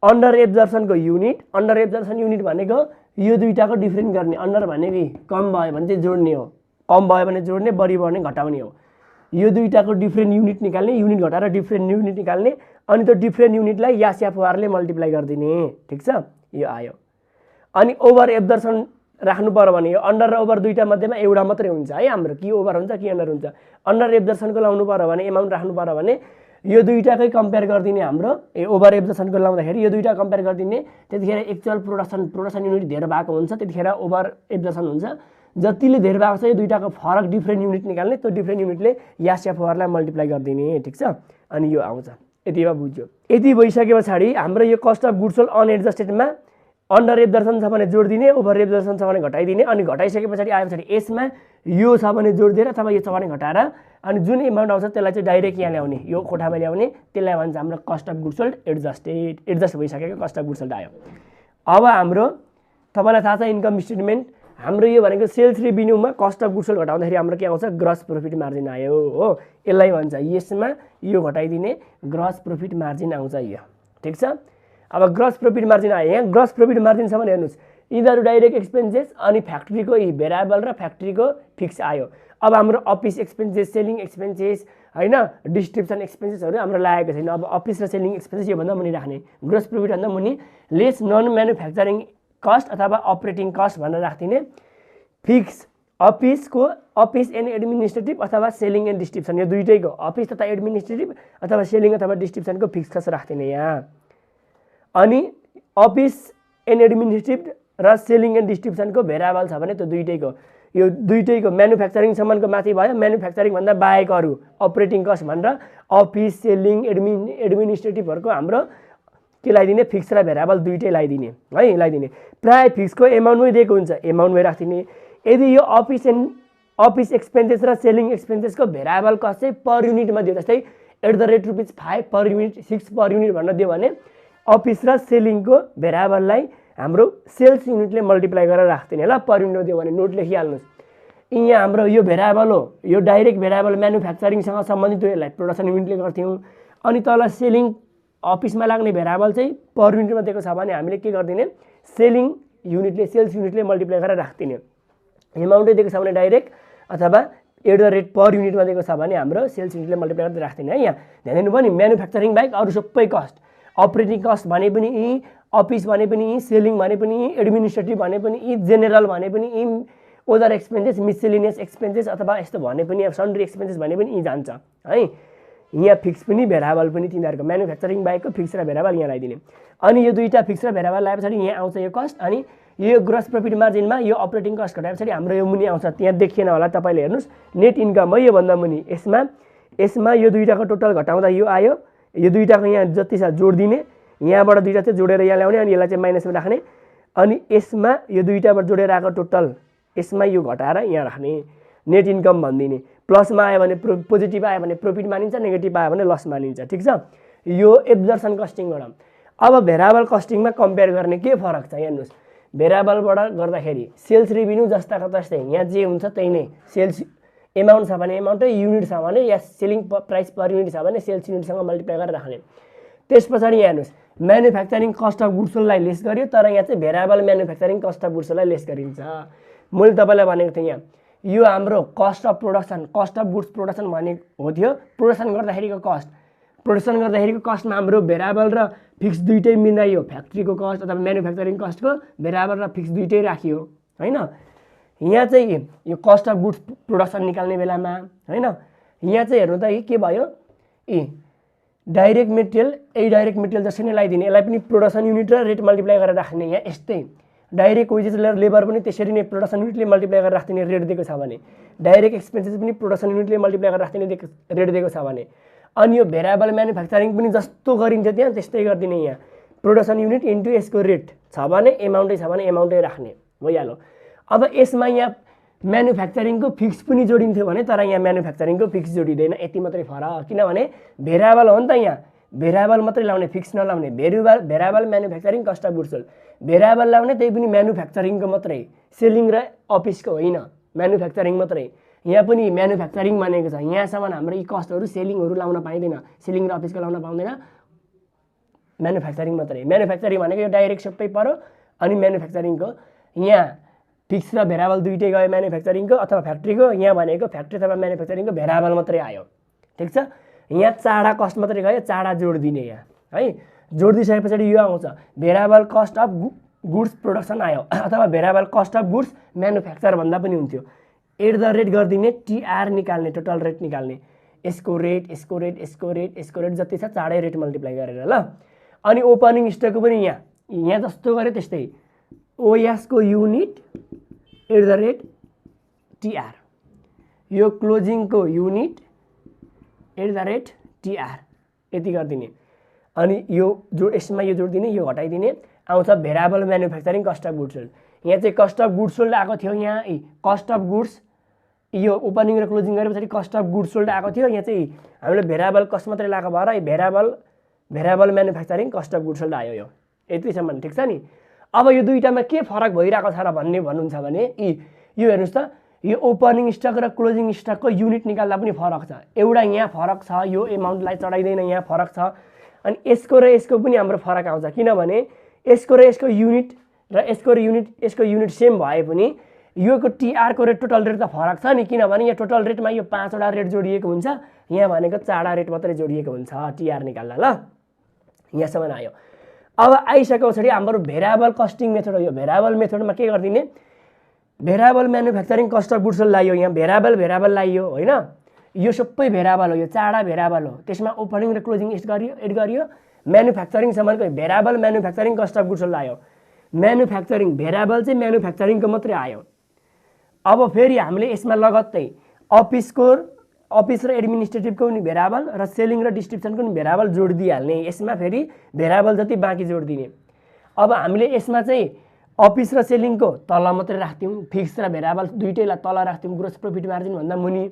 अन्डर एब्जर्सनको युनिट, अन्डर एब्जर्सन युनिट भनेको यो दुईटाको डिफ्रेन्ट गर्ने। अन्डर भनेको कम भयो भने चाहिँ जोड्ने हो, कम भयो भने जोड्ने, बढी भयो भने घटाउने हो। यो दुईटाको डिफ्रेन्ट युनिट निकाल्ने, युनिट घटाएर डिफ्रेन्ट युनिट निकाल्ने, अनि त्यो डिफ्रेन्ट युनिटलाई एसएफओआरले मल्टिप्लाई गरिदिने। ठिक छ, यो आयो। अनि ओभर एब्जर्सन राख्नु पर्यो भने यो अन्डर र ओभर दुईटा मध्येमा एउटा मात्रै हुन्छ है हाम्रो, कि ओभर हुन्छ कि अन्डर हुन्छ। अन्डर एब्जर्सनको लाउनु पर्यो भने एमाउन्ट राख्नु पर्यो भने यो दुईटाकै कम्पेयर गरिदिने हाम्रो, ओभर एब्जर्सनको लाउँदाखेरि यो दुईटा कम्पेयर गरिदिने। त्यतिखेर एक्चुअल प्रोडक्सन युनिट धेरै भएको हुन्छ, त्यतिखेर ओभर एब्जर्सन हुन्छ। जतिले धेरै भएको छ यो दुईटाको फरक डिफ्रेन्ट युनिट निकाल्ने, त्यो डिफ्रेन्ट युनिटले एसएफओआरलाई मल्टिप्लाई गरिदिने। ठिक छ, अनि यो आउँछ। यति भए बुझ्यो। यति भइसके पछाडि हाम्रो यो कस्ट अफ गुड्स सोल्ड अनएडजस्टेडमा अन्डर एब्जर्सन छ भने जोड दिने, ओभर एब्जर्सन छ भने घटाइदिने। अनि घटाइसके पछाडि आए पछाडि यसमा यो छ भने जोड दिएर अथवा यो छ भने घटाएर, अनि जुन एमाउन्ट आउँछ त्यसलाई चाहिँ डाइरेक्ट यहाँ ल्याउने, यो कोठामा ल्याउने, त्यसलाई भन्छ हाम्रो cost of goods sold adjusted. Adjust भइसकेको कस्ट अफ गुड्स सोल्ड आयो। अब हाम्रो तपाईँलाई थाहा छ इन्कम स्टेटमेन्ट हाम्रो यो भनेको सेल्स रेभिन्यूमा कस्ट अफ गुड्स सोल्ड घटाउँदाखेरि हाम्रो के आउँछ, ग्रस प्रफिट मार्जिन आयो हो। यसलाई भन्छ, यसमा यो घटाइदिने ग्रस प्रफिट मार्जिन आउँछ यो। ठिक छ। अब ग्रस प्रफिट मार्जिन आयो। यहाँ ग्रस प्रफिट मार्जिन छ भने हेर्नुहोस्, यिनीहरू डाइरेक्ट एक्सपेन्सेस अनि फ्याक्ट्रीको भेरिएबल र फ्याक्ट्रीको फिक्स आयो। अब हाम्रो अफिस एक्सपेन्सेस, सेलिङ एक्सपेन्सेस होइन, डिस्ट्रिब्युसन एक्सपेन्सेसहरू हाम्रो लागेको छैन। अब अफिस र सेलिङ एक्सपेन्सेस योभन्दा मुनि राख्ने, ग्रस प्रफिटभन्दा मुनि लेस नन म्यानुफ्याक्चरिङ कस्ट अथवा अपरेटिङ कस्ट भनेर राखिदिने। फिक्स अफिस एन्ड एडमिनिस्ट्रेटिभ अथवा सेलिङ एन्ड डिस्ट्रिब्युसन, यो दुइटैको अफिस तथा एडमिनिस्ट्रेटिभ अथवा सेलिङ अथवा डिस्ट्रिब्युसनको फिक्स कस्ट राख्दिने यहाँ। अनि अफिस एन्ड एडमिनिस्ट्रेटिभ र सेलिङ एन्ड डिस्ट्रिब्युसनको भेरिएबल छ भने त्यो दुइटैको, यो दुइटैको म्यानुफ्याक्चरिङ सम्मको माथि भयो, म्यानुफ्याक्चरिङ भन्दा बाहेक अरू अपरेटिङ कस्ट भनेर अफिस सेलिङ एडमिनिस्ट्रेटिभहरूको हाम्रो के लगाइदिने, फिक्स र भेरिएबल दुइटै लगाइदिने है, लगाइदिने। प्रायः फिक्सको एमाउन्टमै दिएको हुन्छ, एमाउन्टमै राखिदिने। यदि यो अफिस एक्सपेन्सेस र सेलिङ एक्सपेन्सेसको भेरिएबल कस्ट चाहिँ पर युनिटमा दियो, जस्तै @5 पर युनिट, 6 पर युनिट भनेर दियो भने अफिस र सेलिङको भेरिएबललाई हाम्रो सेल्स युनिटले मल्टिप्लाई गरेर राख्दिने ल। पर युनिट दियो भने नोट लेखिहाल्नुहोस्। यहाँ हाम्रो यो भेरिएबल हो, यो डाइरेक्ट भेरिएबल म्यानुफ्याक्चरिङसँग सम्बन्धित हो, यसलाई प्रोडक्सन युनिटले गर्थ्यौँ। अनि तल सेलिङ अफिसमा लाग्ने भेरिएबल चाहिँ पर युनिटमा दिएको छ भने हामीले के गरिदिने, सेलिङ युनिटले सेल्स युनिटले मल्टिप्लाई गरेर राख्दिने। एमाउन्टै दिएको छ भने डाइरेक्ट, अथवा पर युनिटमा दिएको छ भने हाम्रो सेल्स युनिटले मल्टिप्लाई गरेर राख्दिने है। यहाँ ध्यान दिनु भयो नि, म्यानुफ्याक्चरिङ बाहेक अरू सबै कस्ट, अपरेटिङ कस्ट भने पनि यी, अफिस भने पनि यी, सेलिङ भने पनि यी, एडमिनिस्ट्रेटिभ भने पनि यी, जेनरल भने पनि यी, अदर एक्सपेन्सेस, मिसलेनियस एक्सपेन्सेस अथवा यस्तो भने पनि सन्ड्री एक्सपेन्सेस भने पनि यी जान्छ है। यहाँ फिक्स पनि भेरिएबल पनि तिनीहरूको म्यानुफ्याक्चरिङ बाहेकको फिक्स र भेरिएबल यहाँ लगाइदिने। अनि यो दुईटा फिक्स र भेरिएबल लगाए पछाडि यहाँ आउँछ यो कस्ट, अनि यो ग्रोस प्रफिट मार्जिनमा यो अपरेटिङ कस्ट घटाए पछाडि हाम्रो यो मुनि आउँछ, त्यहाँ देखिएन होला तपाईँले हेर्नुहोस् नेट इन्कम है योभन्दा मुनि। यसमा यो दुईटाको टोटल घटाउँदा यो आयो, यो दुईटाको यहाँ जति छ जोड दिने, यहाँबाट दुईटा चाहिँ जोडेर यहाँ ल्याउने अनि यसलाई चाहिँ माइनसमा राख्ने, अनि यसमा यो दुईटाबाट जोडेर आएको टोटल यसमा यो घटाएर यहाँ राख्ने, नेट इन्कम भनिदिने। प्लसमा आयो भने पोजिटिभ आयो भने प्रफिट मानिन्छ, नेगेटिभ आयो भने लस मानिन्छ। ठिक छ, यो एब्जर्सन कस्टिङबाट। अब भेरिएबल कस्टिङमा कम्पेयर गर्ने के फरक छ हेर्नुहोस्। भेरिएबलबाट गर्दाखेरि सेल्स रेभिन्यू जस्ताको तस्तै यहाँ जे हुन्छ त्यही नै, सेल्स एमाउन्ट छ भने एमाउन्टै, युनिट छ भने या सेलिङ प्राइस पर युनिट छ भने सेल्स युनिटसँग मल्टिप्लाई गरेर राख्ने। त्यस पछाडि यहाँ हेर्नुहोस् म्यानुफ्याक्चरिङ कस्ट अफ गुड्स सोल्डलाई लेस गर्यो, तर यहाँ चाहिँ variable manufacturing cost of goods सोल्डलाई लेस गरिन्छ। मैले तपाईँलाई भनेको थिएँ यहाँ यो हाम्रो cost of production, cost of goods production भनेको हो थियो प्रोडक्सन गर्दाखेरिको कस्ट। प्रोडक्सन गर्दाखेरिको कस्टमा हाम्रो भेरिएबल र फिक्स दुइटै मिलाइयो, फ्याक्ट्रीको कस्ट अथवा म्यानुफ्याक्चरिङ कस्टको भेरिएबल र फिक्स दुइटै राखियो हैन। यहाँ चाहिँ यो कस्ट अफ गुड्स प्रोडक्सन निकाल्ने बेलामा हैन, यहाँ चाहिँ हेर्नु त के भयो, डाइरेक्ट मेटेरियल डाइरेक्ट मेटेरियल जसरी नै लगाइदिने, यसलाई पनि प्रोडक्सन युनिट र रेट मल्टिप्लाई गरेर राख्ने। यहाँ यस्तै डाइरेक्ट वेजेस लेबर पनि त्यसरी नै प्रोडक्सन युनिटले मल्टिप्लाई गरेर राख्दिने रेट दिएको छ भने, डाइरेक्ट एक्सपेन्सेस पनि प्रोडक्सन युनिटले मल्टिप्लाई गरेर राख्दिने रेट दिएको छ भने, अनि यो भेरिएबल म्यानुफ्याक्चरिङ पनि जस्तो गरिन्छ त्यहाँ त्यस्तै गरिदिने। यहाँ प्रोडक्सन युनिट इन्टु यसको रेट छ भने एमाउन्टै छ भने एमाउन्टै राख्ने भइहाल्यो। अब यसमा यहाँ म्यानुफ्याक्चरिङको फिक्स पनि जोडिन्थ्यो भने तर यहाँ म्यानुफ्याक्चरिङको फिक्स जोडिँदैन, यति मात्रै फरक। किनभने भेरिएबल हो नि त, यहाँ भेरिएबल मात्रै लाउने फिक्स नलाउने। Variable manufacturing cost of goods sold, variable लाउने त्यही पनि म्यानुफ्याक्चरिङको मात्रै, सेलिङ र अफिसको होइन, म्यानुफ्याक्चरिङ मात्रै। यहाँ पनि म्यानुफ्याक्चरिङ भनेको छ, यहाँसम्म हाम्रो यी कस्टहरू सेलिङहरू लाउन पाइँदैन, सेलिङ र अफिसको लाउन पाउँदैन, म्यानुफ्याक्चरिङ मात्रै। म्यानुफ्याक्चरिङ भनेको यो डाइरेक्ट सबै पऱ्यो, अनि म्यानुफ्याक्चरिङको यहाँ फिक्स र भेरिएबल दुइटै गयो म्यानुफ्याक्चरिङको अथवा फ्याक्ट्रीको, यहाँ भनेको फ्याक्ट्री अथवा म्यानुफ्याक्चरिङको भेरिएबल मात्रै आयो। ठिक छ, यहाँ चाडा कस्ट मात्रै गयो, चाडा जोड दिने यहाँ है। जोड दिइसके पछाडि यो आउँछ variable cost of goods production आयो, अथवा variable cost of goods manufacture भन्दा पनि हुन्थ्यो। एट द रेट गरिदिने, टिआर निकाल्ने, टोटल रेट निकाल्ने, यसको रेट यसको रेट यसको रेट यसको रेट जति छ चाँडै रेट मल्टिप्लाई गरेर ल। अनि ओपनिङ स्टकको पनि यहाँ जस्तो गरे त्यस्तै, ओएसको unit at the rate TR, यो क्लोजिङको unit at the rate TR, यति गरिदिने। अनि यो यसमा यो जोडिदिने, यो घटाइदिने, आउँछ variable manufacturing cost of goods sold. यहाँ चाहिँ कस्ट अफ गुड्स सोल्ड आएको थियो, यहाँ कस्ट अफ गुड्स यो ओपनिङ र क्लोजिङ गरे पछाडि कस्ट अफ गुड्स सोल्ड आएको थियो। यहाँ चाहिँ हामीले भेरिएबल कस्ट मात्रै लगाएको भएर variable manufacturing cost of goods sold आयो यो यतिसम्म। ठिक छ नि। अब यो दुईटामा के फरक भइरहेको छ र भन्नुहुन्छ भने यो हेर्नुहोस् त, यो ओपनिङ स्टक र क्लोजिङ स्टकको युनिट निकाल्दा पनि फरक छ। एउटा यहाँ फरक छ, यो एमाउन्टलाई चढाइँदैन, यहाँ फरक छ। अनि यसको र यसको पनि हाम्रो फरक आउँछ, किनभने यसको र यसको युनिट र यसको युनिट सेम भए पनि योको टिआरको रेट टोटल रेट त फरक छ नि, किनभने यहाँ टोटल रेटमा यो 5वटा रेट जोडिएको हुन्छ, यहाँ भनेको 4वटा रेट मात्रै जोडिएको हुन्छ टिआर निकाल्दा ल। यहाँसम्म आयो। अब आइसके पछाडि हाम्रो भेरिएबल कस्टिङ मेथड हो। यो भेरिएबल मेथडमा के गरिदिने, variable manufacturing cost of goods sold लाइयो, यहाँ भेरिएबल लाइयो होइन, यो सबै भेरिएबल हो, यो 4वटा भेरिएबल हो। त्यसमा ओपनिङ र क्लोजिङ एड गरियो, म्यानुफ्याक्चरिङसम्मको variable manufacturing cost of goods sold आयो। म्यानुफ्याक्चरिङ भेरिएबल चाहिँ म्यानुफ्याक्चरिङको मात्रै आयो। अब फेरि हामीले यसमा लगत्तै अफिस र एडमिनिस्ट्रेटिभको पनि भेरिएबल र सेलिङ र डिस्ट्रिब्युसनको पनि भेरिएबल जोड दिइहाल्ने। यसमा फेरि भेरिएबल जति बाँकी जोड दिने। अब हामीले यसमा चाहिँ अफिस र सेलिङको तल मात्रै राख्थ्यौँ, फिक्स र भेरिएबल दुइटैलाई तल राख्थ्यौँ, ग्रोस प्रफिट मार्जिन भन्दा मुनि,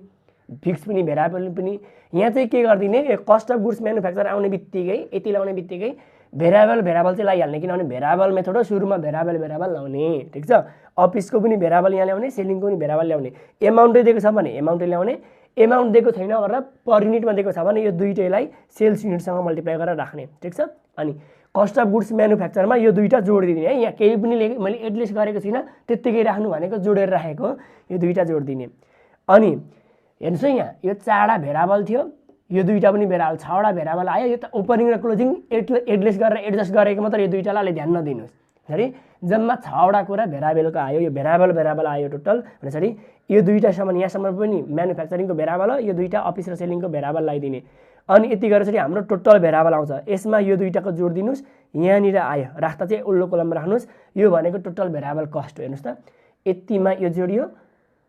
फिक्स पनि भेरिएबल पनि। यहाँ चाहिँ के गरिदिने, कस्ट अफ गुड्स म्यानुफ्याक्चर आउने बित्तिकै, यति लाउने बित्तिकै भेरिएबल चाहिँ लगाइहाल्ने, किनभने भेरिएबल मेथड हो, सुरुमा भेरिएबल लाउने। ठिक छ, अफिसको पनि भेरिएबल यहाँ ल्याउने, सेलिङको पनि भेरिएबल ल्याउने। एमाउन्टै दिएको छ भने एमाउन्टै ल्याउने, एमाउन्ट दिएको छैन भनेर पर युनिटमा दिएको छ भने यो दुइटैलाई सेल्स युनिटसँग मल्टिप्लाई गरेर राख्ने। ठिक छ। अनि कस्ट अफ गुड्स म्यानुफ्याक्चरमा यो दुईटा जोड दिने है, यहाँ केही पनि मैले एडलिस्ट गरेको छुइनँ, त्यत्तिकै राख्नु भनेको जोडेर राखेको, यो दुईटा जोड दिने। अनि हेर्नुहोस् है, यहाँ यो 4वटा भेरिएबल थियो, यो दुईटा पनि भेरिएबल, 6वटा भेरिएबल आयो। यो त ओपनिङ र क्लोजिङ एडलिस्ट गरेर एडजस्ट गरेको मात्र, यो दुईटालाई ध्यान नदिनुहोस्। सरी जम्मा 6वटा कुरा भेरिएबलको आयो, यो भेरिएबल आयो टोटल भनेपछि यो दुईटासम्म यहाँसम्म पनि म्यानुफ्याक्चरिङको भेरिएबल, यो दुईटा अफिस र सेलिङको भेरिएबल लगाइदिने। अनि यति गरेर हाम्रो टोटल भेरिएबल आउँछ। यसमा यो दुईटाको जोड दिनुस्, यहाँनिर आयो राख्दा चाहिँ उल्लो कोलममा राख्नुस्, यो भनेको टोटल भेरिएबल कस्ट हो। हेर्नुस् त यतिमा यो जोडियो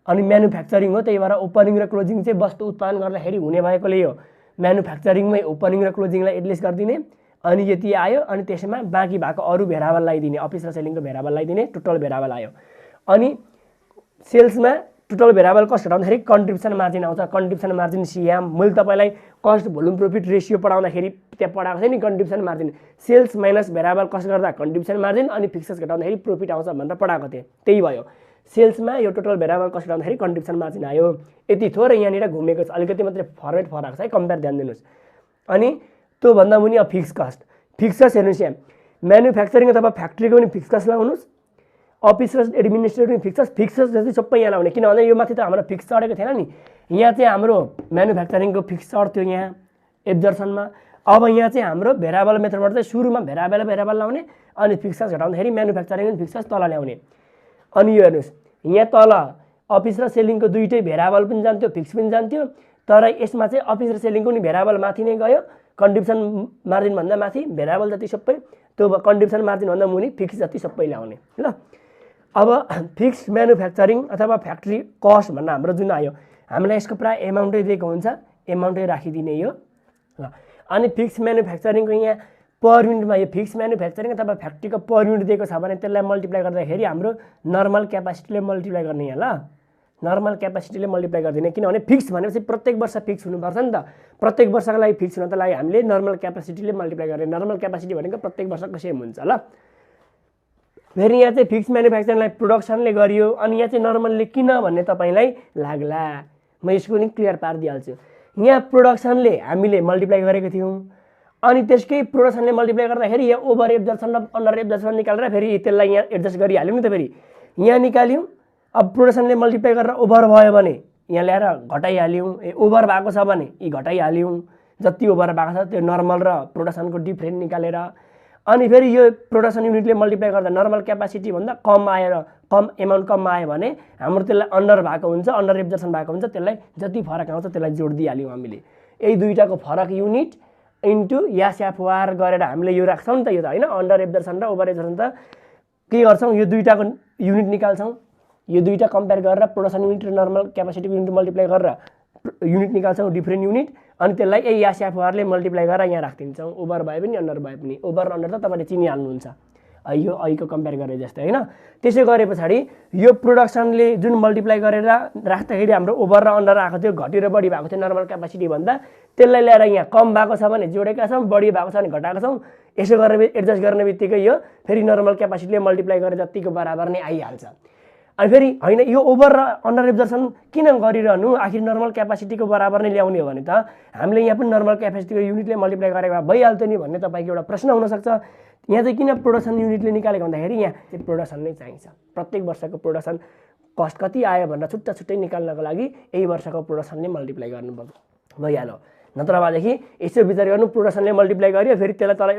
अनि म्यानुफ्याक्चरिङ हो, त्यही भएर ओपनिङ र क्लोजिङ चाहिँ वस्तु उत्पादन गर्दाखेरि हुने भएकोले यो म्यानुफ्याक्चरिङमै ओपनिङ र क्लोजिङलाई एडजस्ट गरिदिने। अनि यति आयो अनि त्यसमा बाँकी भएको अरू भेरिएबल लगाइदिने, अफिस र सेलिङको भेरिएबल लगाइदिने, टोटल भेरिएबल आयो। अनि सेल्समा टोटल भेरिएबल कस्ट घटाउँदाखेरि कन्ट्रिब्युसन मार्जिन आउँछ। कन्ट्रिब्युसन मार्जिन सिएम मैले तपाईँलाई कस्ट भोल्युम प्रफिट रेसियो पढाउँदाखेरि त्यहाँ पढाएको थिएँ नि, contribution margin sales minus variable cost गर्दा कन्ट्रिब्युसन मार्जिन अनि फिक्सेस घटाउँदाखेरि प्रफिट आउँछ भनेर पढाएको थिएँ। त्यही भयो, सेल्समा यो टोटल भेरिएबल कस्ट घटाउँदाखेरि कन्ट्रिब्युसन मार्जिन आयो। यति थोरै यहाँनिर घुमेको छ, अलिकति मात्रै फर्मेट फरक छ है, कम्पेयर ध्यान दिनुहोस्। अनि त्योभन्दा मुनि अब फिक्स कस्ट हेर्नुहोस् यहाँ म्यानुफ्याक्चरिङ अथवा फ्याक्ट्रीको पनि फिक्स कस्ट लगाउनुहोस्, अफिस र एडमिनिस्ट्रेटिभ फिक्सेस जति सबै यहाँ लगाउने। किन भन्दा यो माथि त हाम्रो फिक्स चढेको थिएन नि, यहाँ चाहिँ हाम्रो म्यानुफ्याक्चरिङको फिक्स चढ्थ्यो यहाँ एब्जर्सनमा। अब यहाँ चाहिँ हाम्रो भेरिएबल मेथडबाट चाहिँ सुरुमा भेरिएबल लगाउने अनि फिक्सेस घटाउँदाखेरि म्यानुफ्याक्चरिङ अनि फिक्सेस तल ल्याउने। अनि यो हेर्नुहोस् यहाँ तल अफिस र सेलिङको दुइटै भेरिएबल पनि जान्थ्यो, फिक्स पनि जान्थ्यो, तर यसमा चाहिँ अफिस र सेलिङको नि भेरिएबल माथि नै गयो, कन्ट्रिब्युसन मार्जिनभन्दा माथि भेरिएबल जति सबै, त्यो कन्ट्रिब्युसन मार्जिनभन्दा मुनि फिक्स जति सबै ल्याउने। ल अब फिक्स म्यानुफ्याक्चरिङ अथवा फ्याक्ट्री कस्ट भन्न हाम्रो जुन आयो, हामीलाई यसको प्राय एमाउन्टै दिएको हुन्छ, एमाउन्टै राखिदिने यो। ल अनि फिक्स म्यानुफ्याक्चरिङको यहाँ पर युनिटमा यो फिक्स म्यानुफ्याक्चरिङ अथवा फ्याक्ट्रीको पर युनिट दिएको छ भने त्यसलाई मल्टिप्लाई गर्दाखेरि हाम्रो नर्मल क्यापासिटीले मल्टिप्लाई गर्ने यहाँ। ल नर्मल क्यापासिटीले मल्टिप्लाई गरिदिने, किनभने फिक्स भनेपछि प्रत्येक वर्ष फिक्स हुनुपर्छ नि त। प्रत्येक वर्षको लागि फिक्स हुनको लागि हामीले नर्मल क्यापासिटीले मल्टिप्लाई गर्ने। नर्मल क्यापासिटी भनेको प्रत्येक वर्षको सेम हुन्छ। ल फेरि यहाँ चाहिँ फिक्स म्यानुफ्याक्चरिङलाई प्रोडक्सनले गरियो, अनि यहाँ चाहिँ नर्मलले किन भन्ने तपाईँलाई लाग्ला, म यसको नि क्लियर पारिदिइहाल्छु। यहाँ प्रोडक्सनले हामीले मल्टिप्लाई गरेको थियौँ, अनि त्यसकै प्रोडक्सनले मल्टिप्लाई गर्दाखेरि यहाँ ओभर एब्जर्सन र अन्डर एब्जर्सन निकालेर फेरि त्यसलाई यहाँ एडजस्ट गरिहाल्यौँ नि त। फेरि यहाँ निकाल्यौँ, अब प्रोडक्सनले मल्टिप्लाई गरेर ओभर भयो भने यहाँ ल्याएर घटाइहाल्यौँ, ओभर भएको छ भने यी घटाइहाल्यौँ, जति ओभर भएको छ त्यो नर्मल र प्रोडक्सनको डिफ्रेन्ट निकालेर। अनि फेरि यो प्रोडक्सन युनिटले मल्टिप्लाई गर्दा नर्मल क्यापासिटीभन्दा कम आएर एमाउन्ट कम आयो भने हाम्रो त्यसलाई अन्डर भएको हुन्छ, अन्डर एब्जर्सन भएको हुन्छ, त्यसलाई जति फरक आउँछ त्यसलाई जोड दिइहाल्यौँ हामीले। यही दुईटाको फरक युनिट इन्टु यास्याफवार गरेर हामीले यो राख्छौँ नि त, यो त होइन अन्डर एब्जर्सन र ओभर एब्जर्सन त के गर्छौँ, यो दुईटाको युनिट निकाल्छौँ, यो दुईटा कम्पेयर गरेर प्रोडक्सन युनिट र नर्मल क्यापासिटीको युनिट मल्टिप्लाई गरेर युनिट निकाल्छौँ, डिफ्रेन्ट युनिट, अनि त्यसलाई यही यास्याफवारले मल्टिप्लाई गरेर यहाँ राखिदिन्छौँ। ओभर भए पनि अन्डर भए पनि, ओभर र अन्डर त तपाईँले चिनिहाल्नुहुन्छ यो अहिको कम्पेयर गरे जस्तै होइन। त्यसो गरे पछाडि यो प्रोडक्सनले जुन मल्टिप्लाई गरेर राख्दाखेरि हाम्रो ओभर र अन्डर आएको थियो, घटेर बढी भएको थियो नर्मल क्यापासिटी भन्दा, त्यसलाई ल्याएर यहाँ कम भएको छ भने जोडेका छौँ, बढी भएको छ भने घटाएका छौँ। यसो गर्ने एडजस्ट गर्ने बित्तिकै यो फेरि नर्मल क्यापासिटीले मल्टिप्लाई गरेर जतिको बराबर नै आइहाल्छ। अनि फेरि होइन यो ओभर र अन्डर एब्जर्सन किन गरिरहनु, आखिर नर्मल क्यापासिटीको बराबर नै ल्याउने हो भने त हामीले यहाँ पनि नर्मल क्यापासिटीको युनिटले मल्टिप्लाई गरेको भइहाल्थ्यो नि भन्ने तपाईँको एउटा प्रश्न हुनसक्छ। यहाँ चाहिँ किन प्रोडक्सन युनिटले निकालेको भन्दाखेरि यहाँ चाहिँ प्रोडक्सन नै चाहिन्छ। प्रत्येक वर्षको प्रोडक्सन कस्ट कति आयो भनेर छुट्टा छुट्टै निकाल्नको लागि यही वर्षको प्रोडक्सनले मल्टिप्लाई गर्नु भइहाल्यो। नत्र भएदेखि यसो विचार गर्नु, प्रोडक्सनले मल्टिप्लाई गरियो फेरि त्यसलाई तल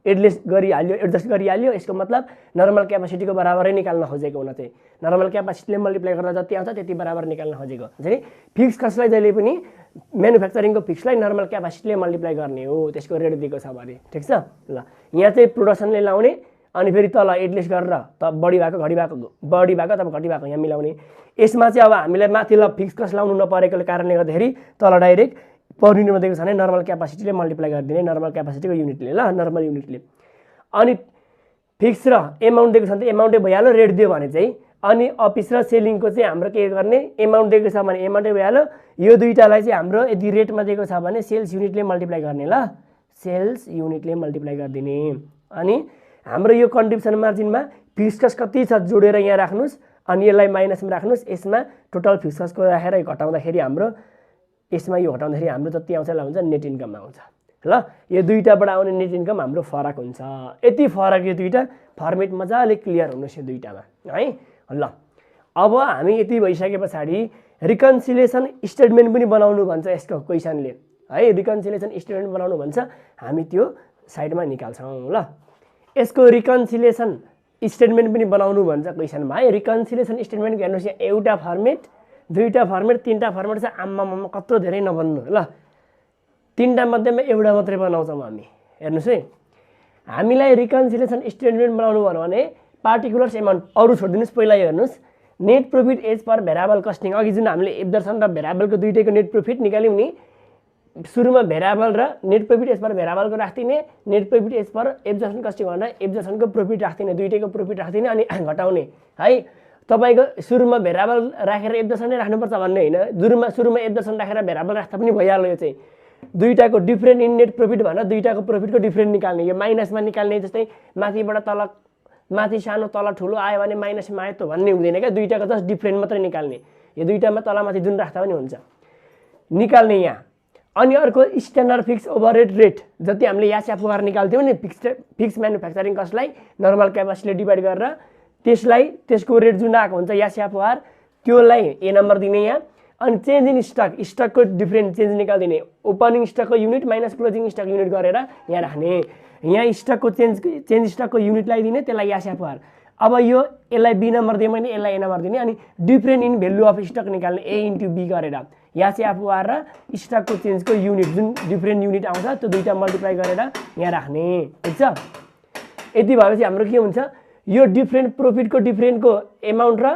एडजस्ट गरिहाल्यो, यसको मतलब नर्मल क्यापासिटीको बराबरै निकाल्न खोजेको हुन चाहिँ नर्मल क्यापासिटीले मल्टिप्लाई गरेर जति आउँछ त्यति बराबर निकाल्न खोजेको। चाहिँ फिक्स कस्टलाई जहिले पनि म्यानुफ्याक्चरिङको फिक्सलाई नर्मल क्यापासिटीले मल्टिप्लाई गर्ने हो, त्यसको रेट दिएको छ भने, ठिक छ। ल यहाँ चाहिँ प्रोडक्सनले लाउने अनि फेरि तल एडजस्ट गरेर त बढी भएको अथवा घटी भएको यहाँ मिलाउने। यसमा चाहिँ अब हामीलाई माथि ल फिक्स कस्ट लाउनु नपरेको कारणले गर्दाखेरि तल डाइरेक्ट पर युनिटमा दिएको छ भने नर्मल क्यापासिटीले मल्टिप्लाई गरिदिने, नर्मल क्यापासिटीको युनिटले, ल नर्मल युनिटले। अनि फिक्स र एमाउन्ट दिएको छ भने एमाउन्टै भइहाल्यो, रेट दियो भने चाहिँ। अनि अफिस र सेलिङको चाहिँ हाम्रो के गर्ने, एमाउन्ट दिएको छ भने एमाउन्टै भइहाल्यो, यो दुईटालाई चाहिँ हाम्रो यदि रेटमा दिएको छ भने सेल्स युनिटले मल्टिप्लाई गर्ने। ल सेल्स युनिटले मल्टिप्लाई गरिदिने। अनि हाम्रो यो कन्ट्रिब्युसन मार्जिनमा फिक्स कस्ट कति छ जोडेर यहाँ राख्नुहोस्, अनि यसलाई माइनसमा राख्नुहोस्, यसमा टोटल फिक्स कस्टको राखेर घटाउँदाखेरि हाम्रो यसमा यो घटाउँदाखेरि हाम्रो जति आउँछ हुन्छ नेट इन्कम आउँछ। ल यो दुईटाबाट आउने नेट इन्कम हाम्रो फरक हुन्छ। यति फरक यो दुईटा फर्मेट मजाले क्लियर हुनुहोस् यो दुईटामा है। ल अब हामी यति भइसके पछाडि रिकन्सिलिएसन स्टेटमेन्ट पनि बनाउनु भन्छ यसको क्वेसनले है। रिकन्सिलिएसन स्टेटमेन्ट बनाउनु भन्छ, हामी त्यो साइडमा निकाल्छौँ। ल यसको रिकन्सिलिएसन स्टेटमेन्ट पनि बनाउनु भन्छ क्वेसनमा है। रिकन्सिलिएसन स्टेटमेन्ट हेर्नुहोस्, यहाँ एउटा फर्मेट, दुईवटा फर्मेट, तिनवटा फर्मेट छ। आम्मामा कत्रो धेरै नबन्नु ल। तिनवटा मध्येमा एउटा मात्रै बनाउँछौँ हामी। हेर्नुहोस् है, हामीलाई रिकन्सिलिएसन स्टेटमेन्ट बनाउनु भयो भने पार्टिकुलर्स एमाउन्ट अरू छोडिदिनुहोस्, पहिला हेर्नुहोस् net profit as per variable costing. अघि जुन हामीले एफ दर्शन र भेरिएबलको दुईटैको नेट प्रॉफिट निकाल्यौँ नि, सुरुमा भेरिएबल र नेट प्रॉफिट एज पर भेरिएबलको राख्दिने, net profit as per absorption costing भन्दा एफ दर्शनको प्रॉफिट राख्दिने, दुईटैको प्रॉफिट राख्दिने अनि घटाउने है। तपाईको सुरुमा भेरिएबल राखेर एफ दर्शन नै राख्नुपर्छ भन्ने हैन। सुरुमा एफ दर्शन राखेर भेरिएबल राख्दा पनि भइहाल्यो। यो चाहिँ दुईटाको डिफरेन्ट इन नेट प्रॉफिट भनेर दुईटाको प्रॉफिटको डिफरेन्ट निकाल्ने। यो माइनसमा निकाल्ने, जस्तै माथिबाट तल, माथि सानो तल ठुलो आयो भने माइनसमा आयो त भन्ने हुँदैन क्या। दुईटाको जस्ट डिफरेन्ट मात्रै निकाल्ने। यो दुईटामा तलमाथि जुन राख्दा पनि हुन्छ निकाल्ने यहाँ। अनि अर्को स्ट्यान्डर्ड फिक्स ओभरहेड रेट, जति हामीले यास्याफुआर निकाल्थ्यौँ नि फिक्स म्यानुफ्याक्चरिङ कस्टलाई नर्मल क्यापेसिटीले डिभाइड गरेर त्यसलाई त्यसको रेट जुन आएको हुन्छ यास्याफुआर त्योलाई ए नम्बर दिने यहाँ। अनि चेन्ज इन स्टक, स्टकको डिफरेन्ट चेन्ज निकाल्दिने, ओपनिङ स्टकको unit minus closing stock unit गरेर यहाँ राख्ने। यहाँ स्टकको चेन्ज स्टकको युनिटलाई दिने, त्यसलाई यास्याफुआर। अब यो यसलाई बी नम्बर दिएँ मैले, यसलाई ए नम्बर दिने। अनि different in value of stock निकाल्ने, ए इन्टु बी गरेर यास्याफुआर र स्टकको चेन्जको युनिट जुन डिफरेन्ट युनिट आउँछ त्यो दुईटा मल्टिप्लाई गरेर यहाँ राख्ने। ठिक छ। यति भएपछि हाम्रो के हुन्छ, यो डिफरेन्ट प्रॉफिटको डिफरेन्टको एमाउन्ट र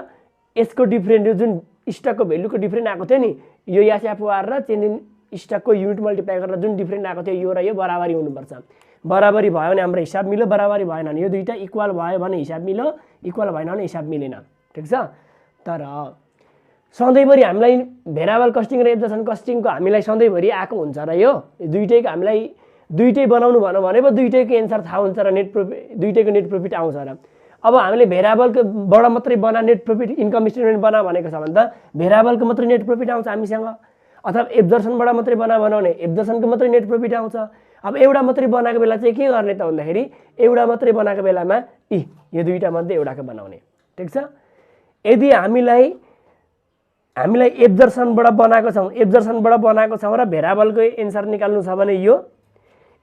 यसको डिफरेन्ट जुन स्टकको भेल्युको डिफरेन्ट आएको थियो नि, यो यास्याफुआर र चेन्ज इन स्टकको युनिट मल्टिप्लाई गरेर जुन डिफरेन्ट आएको थियो यो र यो बराबरी हुनुपर्छ। बराबरी भयो भने हाम्रो हिसाब मिल्यो, बराबरी भएन भने यो दुईटा इक्वल भयो भने हिसाब मिल्यो, इक्वल भएन भने हिसाब मिलेन। ठिक छ। तर सधैँभरि हामीलाई भेरिएबल कस्टिङ र एफ दर्शन कस्टिङको हामीलाई सधैँभरि आएको हुन्छ र यो दुईटैको हामीलाई दुईटै बनाउनु भनौँ भने पो दुईटैको एन्सर थाहा हुन्छ र नेट प्रॉफिट दुईटैको नेट प्रॉफिट आउँछ र। अब हामीले भेरिएबलकोबाट मात्रै बना नेट प्रॉफिट इन्कम स्टेटमेन्ट बना भनेको छ भने त भेरिएबलको मात्रै नेट प्रॉफिट आउँछ हामीसँग, अथवा एफ दर्शनबाट मात्रै बनाउने एफ दर्शनको मात्रै नेट प्रॉफिट आउँछ। अब एउटा मात्रै बनाएको बेला चाहिँ के गर्ने त भन्दाखेरि एउटा मात्रै बनाएको बेलामा यो दुईटा मध्ये एउटाको बनाउने। ठिक छ। यदि हामीलाई एफ दर्शनबाट बनाएको छौँ, एफ दर्शनबाट बनाएको छौँ र भेरिएबलको एन्सर निकाल्नु छ भने यो,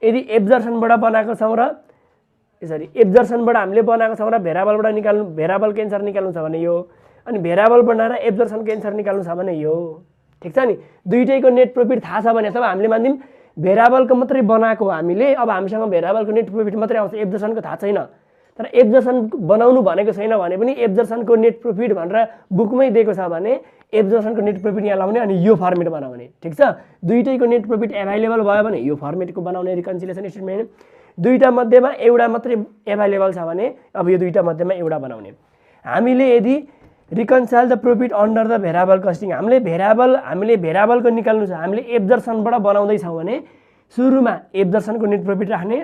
यदि एफ दर्शनबाट बनाएको छौँ र एफ दर्शनबाट हामीले बनाएको छौँ र भेरिएबलबाट निकाल्नु, भेरिएबलको एन्सर निकाल्नु छ भने यो, अनि भेरिएबल बनाएर एफ दर्शनको एन्सर निकाल्नु छ भने यो। ठिक छ नि। दुईटैको नेट प्रॉफिट थाहा छ भने अथवा हामीले मान्दिम भेरिएबलको मात्रै बनाएको हामीले, अब हामीसँग भेरिएबलको नेट प्रॉफिट मात्रै आउँछ, एफ दर्शनको थाहा छैन। तर एफ दर्शन बनाउनु भनेको छैन भने पनि एफ दर्शनको नेट प्रॉफिट भनेर बुकमै दिएको छ भने एफ दर्शनको नेट प्रॉफिट यहाँ लाउने अनि यो फर्मेट बनाउने। ठिक छ। दुईटैको नेट प्रॉफिट एभाइलेबल भयो भने यो फर्मेटको बनाउने रिकन्सिलिएसन स्टेटमेन्ट। दुईटा मध्येमा एउटा मात्रै एभाइलेबल छ भने अब यो दुईटा मध्येमा एउटा बनाउने। हामीले यदि reconcile the profit under the variable costing, हामीले भेरिएबलको निकाल्नु छ, हामीले एफ दर्शनबाट बनाउँदैछौँ भने सुरुमा एफ दर्शनको नेट प्रॉफिट राख्ने,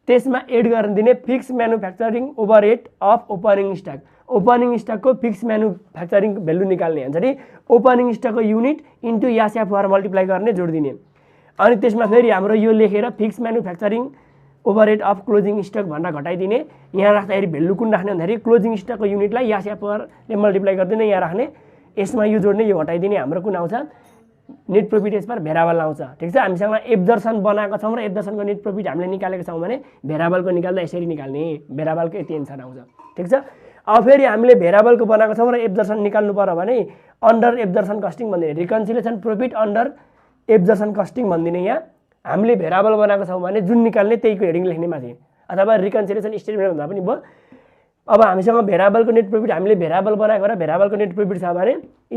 त्यसमा एड गर्न दिने fix manufacturing overhead of opening stock, opening स्टकको फिक्स म्यानुफ्याक्चरिङ भेल्यु निकाल्ने हुन्छ नि, ओपनिङ स्टकको युनिट इन्टु यास्याफुआर मल्टिप्लाई गर्ने जोडिदिने। अनि त्यसमा फेरि हाम्रो यो लेखेर fix manufacturing overhead of closing stock भनेर घटाइदिने। यहाँ राख्दाखेरि भेल्यु कुन राख्ने भन्दाखेरि क्लोजिङ स्टकको युनिटलाई यास्याफुआरले मल्टिप्लाई गरिदिने, यहाँ राख्ने, यसमा यो जोड्ने, यो घटाइदिने। हाम्रो कुन आउँछ net profit as per variable आउँछ। ठिक छ। हामीसँग एफ दर्शन बनाएको छौँ र एफ दर्शनको नेट प्रॉफिट हामीले निकालेको छौँ भने भेरिएबलको निकाल्दा यसरी निकाल्ने, भेरिएबलको यति एन्सर आउँछ। ठिक छ। अब फेरि हामीले भेरिएबलको बनाएको छौँ र एफ दर्शन निकाल्नु पर्यो भने अन्डर एफ दर्शन कस्टिङ भनिदिने, रिकन्सिलिएसन प्रॉफिट अन्डर एफ दर्शन कस्टिङ भनिदिने। यहाँ हामीले भेरिएबल बनाएको छौँ भने जुन निकाल्ने त्यहीको हेडिङ लेख्ने माथि, अथवा रिकन्सिलिएसन स्टेटमेन्ट भन्दा पनि भयो। अब हामीसँग भेरिएबलको नेट प्रॉफिट हामीले भेरिएबल बनाएको र भेरिएबलको नेट प्रॉफिट छ भने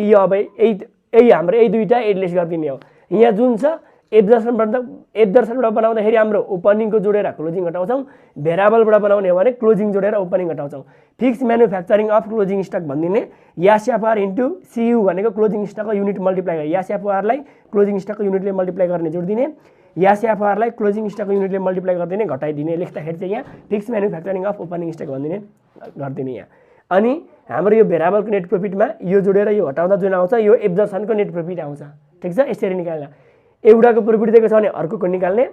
यो अब यही हाम्रो यही दुईटा एडलेस गरिदिने हो। यहाँ जुन छ एफ दर्शनबाट बनाउँदाखेरि हाम्रो ओपनिङको जोडेर क्लोजिङ घटाउँछौँ, भेरिएबलबाट बनाउने हो भने क्लोजिङ जोडेर ओपनिङ घटाउँछौँ। Fix manufacturing of closing stock भनिदिने, यास्याफुआर इन्टु सियु भनेको क्लोजिङ स्टकको युनिट मल्टिप्लाई गर्ने, यास्याफुआरलाई क्लोजिङ स्टकको युनिटले मल्टिप्लाई गर्ने जोडिदिने, यास्याफुआरलाई क्लोजिङ स्टकको युनिटले मल्टिप्लाई गरिदिने घटाइदिने। लेख्दाखेरि चाहिँ यहाँ fix manufacturing of opening stock भनिदिने गरिदिने यहाँ। अनि हाम्रो यो भेरिएबलको नेट प्रॉफिटमा यो जोडेर यो हटाउँदा जुन आउँछ यो एफ दर्शनको नेट प्रॉफिट आउँछ। ठिक छ। यसरी निकाल्ने, एउटाको प्रॉफिट दिएको छ भने अर्कोको निकाल्ने,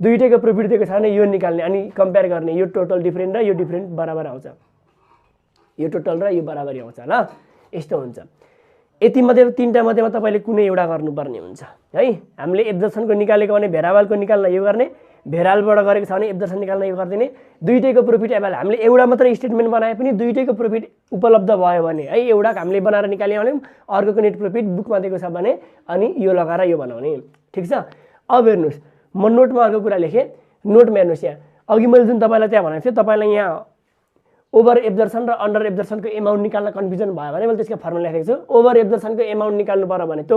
दुईटैको प्रॉफिट दिएको छ भने यो निकाल्ने, अनि कम्पेयर गर्ने, यो टोटल डिफरेन्ट र यो डिफरेन्ट बराबर आउँछ, यो टोटल र यो बराबरी आउँछ ल। यस्तो हुन्छ। यति मध्ये तीनटा मध्येमा तपाईले कुनै एउटा गर्नुपर्ने हुन्छ है। हामीले एफ दर्शनको निकालेको भने भेरिएबलको निकाल्न यो गर्ने, भेरालबाट गरेको छ भने एफ दर्शन निकाल्न यो गरिदिने, दुईटैको प्रॉफिट एभाइलेबल। हामीले एउटा मात्र स्टेटमेन्ट बनाए पनि दुईटैको प्रॉफिट उपलब्ध भयो भने है, एउटा हामीले बनाएर निकाल्ने भने अर्कोको नेट प्रॉफिट बुकमा दिएको छ भने अनि यो लगाएर यो बनाउने। ठीक छ। अब हेर्नुस्, म नोटमा अर्को कुरा लेखेँ। नोटमा हेर्नुस्, यहाँ अघि मैले जुन तपाईँलाई त्यहाँ भनेको थिएँ, तपाईँलाई यहाँ ओभर एब्जर्सन र अन्डर एब्जर्सनको एमाउन्ट निकाल्न कन्फ्युजन भयो भने मैले त्यसको फर्मुला लेखेको छु। ओभर एब्जर्सनको एमाउन्ट निकाल्नु पर्यो भने त्यो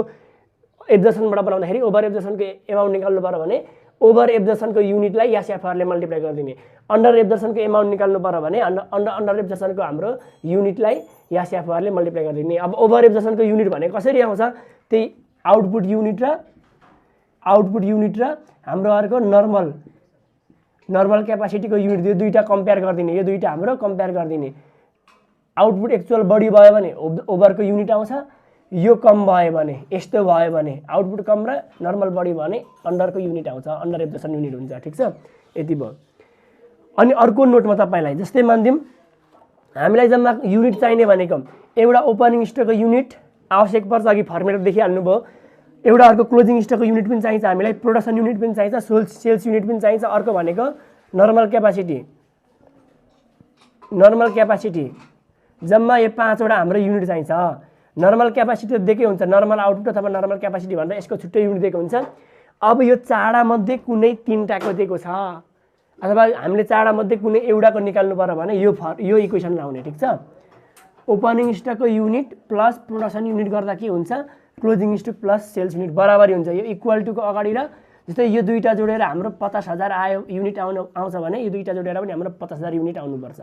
एब्जर्सनबाट बनाउँदाखेरि ओभर एब्जर्सनको एमाउन्ट निकाल्नु पर्यो भने ओभर एब्जर्सनको युनिटलाई यासिएफआरले मल्टिप्लाई गरिदिने। अन्डर एब्जर्सनको एमाउन्ट निकाल्नु पर्यो भने अन्डर एब्जर्सनको हाम्रो युनिटलाई यासिएफआरले मल्टिप्लाई गरिदिने। अब ओभर एब्जर्सनको युनिट भने कसरी आउँछ, त्यही आउटपुट युनिट र हाम्रो अर्को नर्मल क्यापासिटीको युनिट, यो दुईटा कम्पेयर गरिदिने। यो दुईटा हाम्रो कम्पेयर गरिदिने। आउटपुट एक्चुअल बढी भयो भने ओभरको युनिट आउँछ, यो कम भयो भने यस्तो भयो भने आउटपुट कम र नर्मल बढी भयो भने अन्डरको युनिट आउँछ, अन्डर एब्जर्सन युनिट हुन्छ। ठिक छ, यति भयो। अनि अर्को नोटमा तपाईँलाई जस्तै मानिदिउँ हामीलाई जम्मा युनिट चाहिने भनेको एउटा ओपनिङ स्टकको युनिट आवश्यक पर्छ, अघि फर्मुला देखिहाल्नु भयो। एउटा अर्को क्लोजिङ स्टकको युनिट पनि चाहिन्छ हामीलाई, प्रोडक्सन युनिट पनि चाहिन्छ, सेल्स युनिट पनि चाहिन्छ। अर्को भनेको नर्मल क्यापासिटी जम्मा यो 5वटा हाम्रो युनिट चाहिन्छ। नर्मल क्यापासिटी दिएकै हुन्छ, नर्मल आउटपुट अथवा नर्मल क्यापासिटी भनेर यसको छुट्टै युनिट दिएको हुन्छ। अब यो 4मध्ये कुनै 3टाको दिएको छ अथवा हामीले 4मध्ये कुनै एउटाको निकाल्नु पर्यो भने यो इक्वेसन लाउने। ठिक छ। ओपनिङ स्टकको युनिट प्लस प्रोडक्सन युनिट गर्दा के हुन्छ, closing stock plus sales unit बराबरी हुन्छ। यो इक्वल टुको अगाडि र जस्तै यो दुईटा जोडेर हाम्रो 50,000 आयो युनिट आउँछ भने यो दुईटा जोडेर पनि हाम्रो 50,000 युनिट आउनुपर्छ।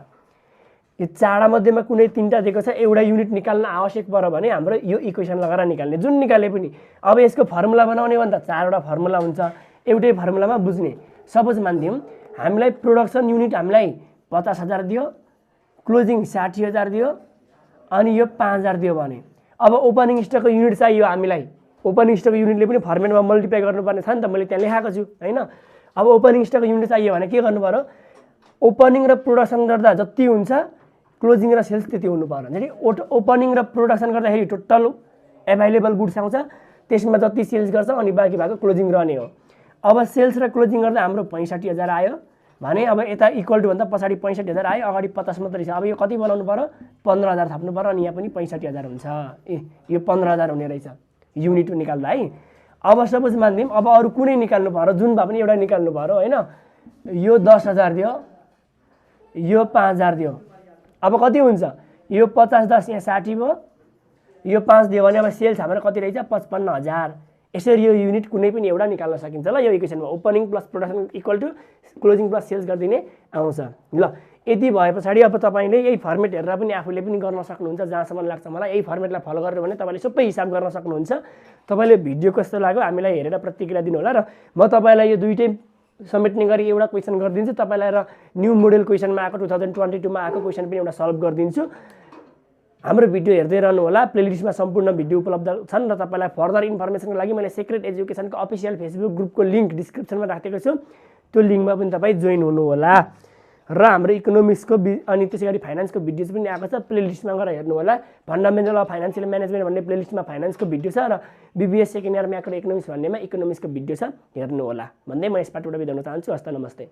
यो 4मध्येमा कुनै 3टा दिएको छ, एउटा युनिट निकाल्न आवश्यक पर्यो भने हाम्रो यो इक्वेसन लगाएर निकाल्ने, जुन निकाले पनि। अब यसको फर्मुला बनाउने भन्दा 4वटा फर्मुला हुन्छ, एउटै फर्मुलामा बुझ्ने। सपोज मानिदिउँ हामीलाई प्रोडक्सन युनिट हामीलाई 50,000 दियो, क्लोजिङ 60,000 दियो अनि यो 5,000 दियो भने अब ओपनिङ स्टकको युनिट चाहियो हामीलाई। ओपनिङ स्टकको युनिटले पनि फर्मेटमा मल्टिप्लाई गर्नुपर्ने छ नि त, मैले त्यहाँ लेखाएको छु हैन। अब ओपनिङ स्टकको युनिट चाहियो भने के गर्नु पर्यो, ओपनिङ र प्रोडक्सन गर्दा जति हुन्छ क्लोजिङ र सेल्स त्यति हुनु पर्यो। जस्तै ओपनिङ र प्रोडक्सन गर्दाखेरि टोटल एभाइलेबल गुड्स आउँछ, त्यसमा जति सेल्स गर्छ अनि बाँकी भएको क्लोजिङ रहने हो। अब सेल्स र क्लोजिङ गर्दा हाम्रो 65,000 आयो भने अब यता इक्वल टु भन्दा पछाडि 65,000 आयो, अगाडि 50 मात्रै छ। अब यो कति बनाउनु पर्यो, 15,000 थप्नु पर्यो अनि यहाँ पनि 65,000 हुन्छ। यो 15,000 हुने रहेछ युनिट निकाल्दा है। अब सपोज मानिदिउँ अब अरू कुनै निकाल्नु पर्यो, जुन भए पनि एउटा निकाल्नु पर्यो हैन। यो 10,000 दियो, यो 5,000 दियो, अब कति हुन्छ, यो 50 10 यहाँ 60 भयो, यो 5 दियो भने अब सेल्स हाम्रो कति रहेछ 55,000। यसरी यो युनिट कुनै पनि एउटा निकाल्न सकिन्छ ल। यो इक्वेसनमा opening plus production equal to closing plus sales गरिदिने आउँछ ल। यति भए पछाडि अब तपाईँले यही फर्मेट हेरेर पनि आफूले पनि गर्न सक्नुहुन्छ। जहाँसम्म लाग्छ मलाई यही फर्मेटलाई फलो गरेर भने तपाईँले सबै हिसाब गर्न सक्नुहुन्छ। तपाईँले भिडियो कस्तो लाग्यो हामीलाई हेरेर प्रतिक्रिया दिनु होला र म तपाईँलाई यो दुईटै समेट्ने गरी एउटा क्वेसन गरिदिन्छु तपाईँलाई र न्यू मोडल क्वेसनमा आएको 2022 मा आएको क्वेसन पनि एउटा सल्भ गरिदिन्छु। हाम्रो भिडियो हेर्दै रहनु होला। प्लेलिस्टमा सम्पूर्ण भिडियो उपलब्ध छन् र तपाईँलाई फर्दर इन्फर्मेसनको लागि मैले सिक्रेट एजुकेसनको अफिसियल फेसबुक ग्रुपको लिङ्क डिस्क्रिप्सनमा राखेको छु, त्यो लिङ्कमा पनि तपाईँ जोइन हुनु होला। र हाम्रो इकोनोमिक्सको अनि त्यसै गरी फाइनान्सको भिडियोज पनि आएको छ, प्लेलिस्टमा गएर हेर्नु होला। फन्डामेन्टल अफ फाइनान्सियल म्यानेजमेन्ट भन्ने प्लेलिस्टमा फाइनान्सको भिडियो छ र BBS second year macro economics भन्नेमा इकोनोमिक्सको भिडियो छ, हेर्नु होला भन्दै म यसबाट बिदा हुन चाहन्छु। हस्त नमस्ते।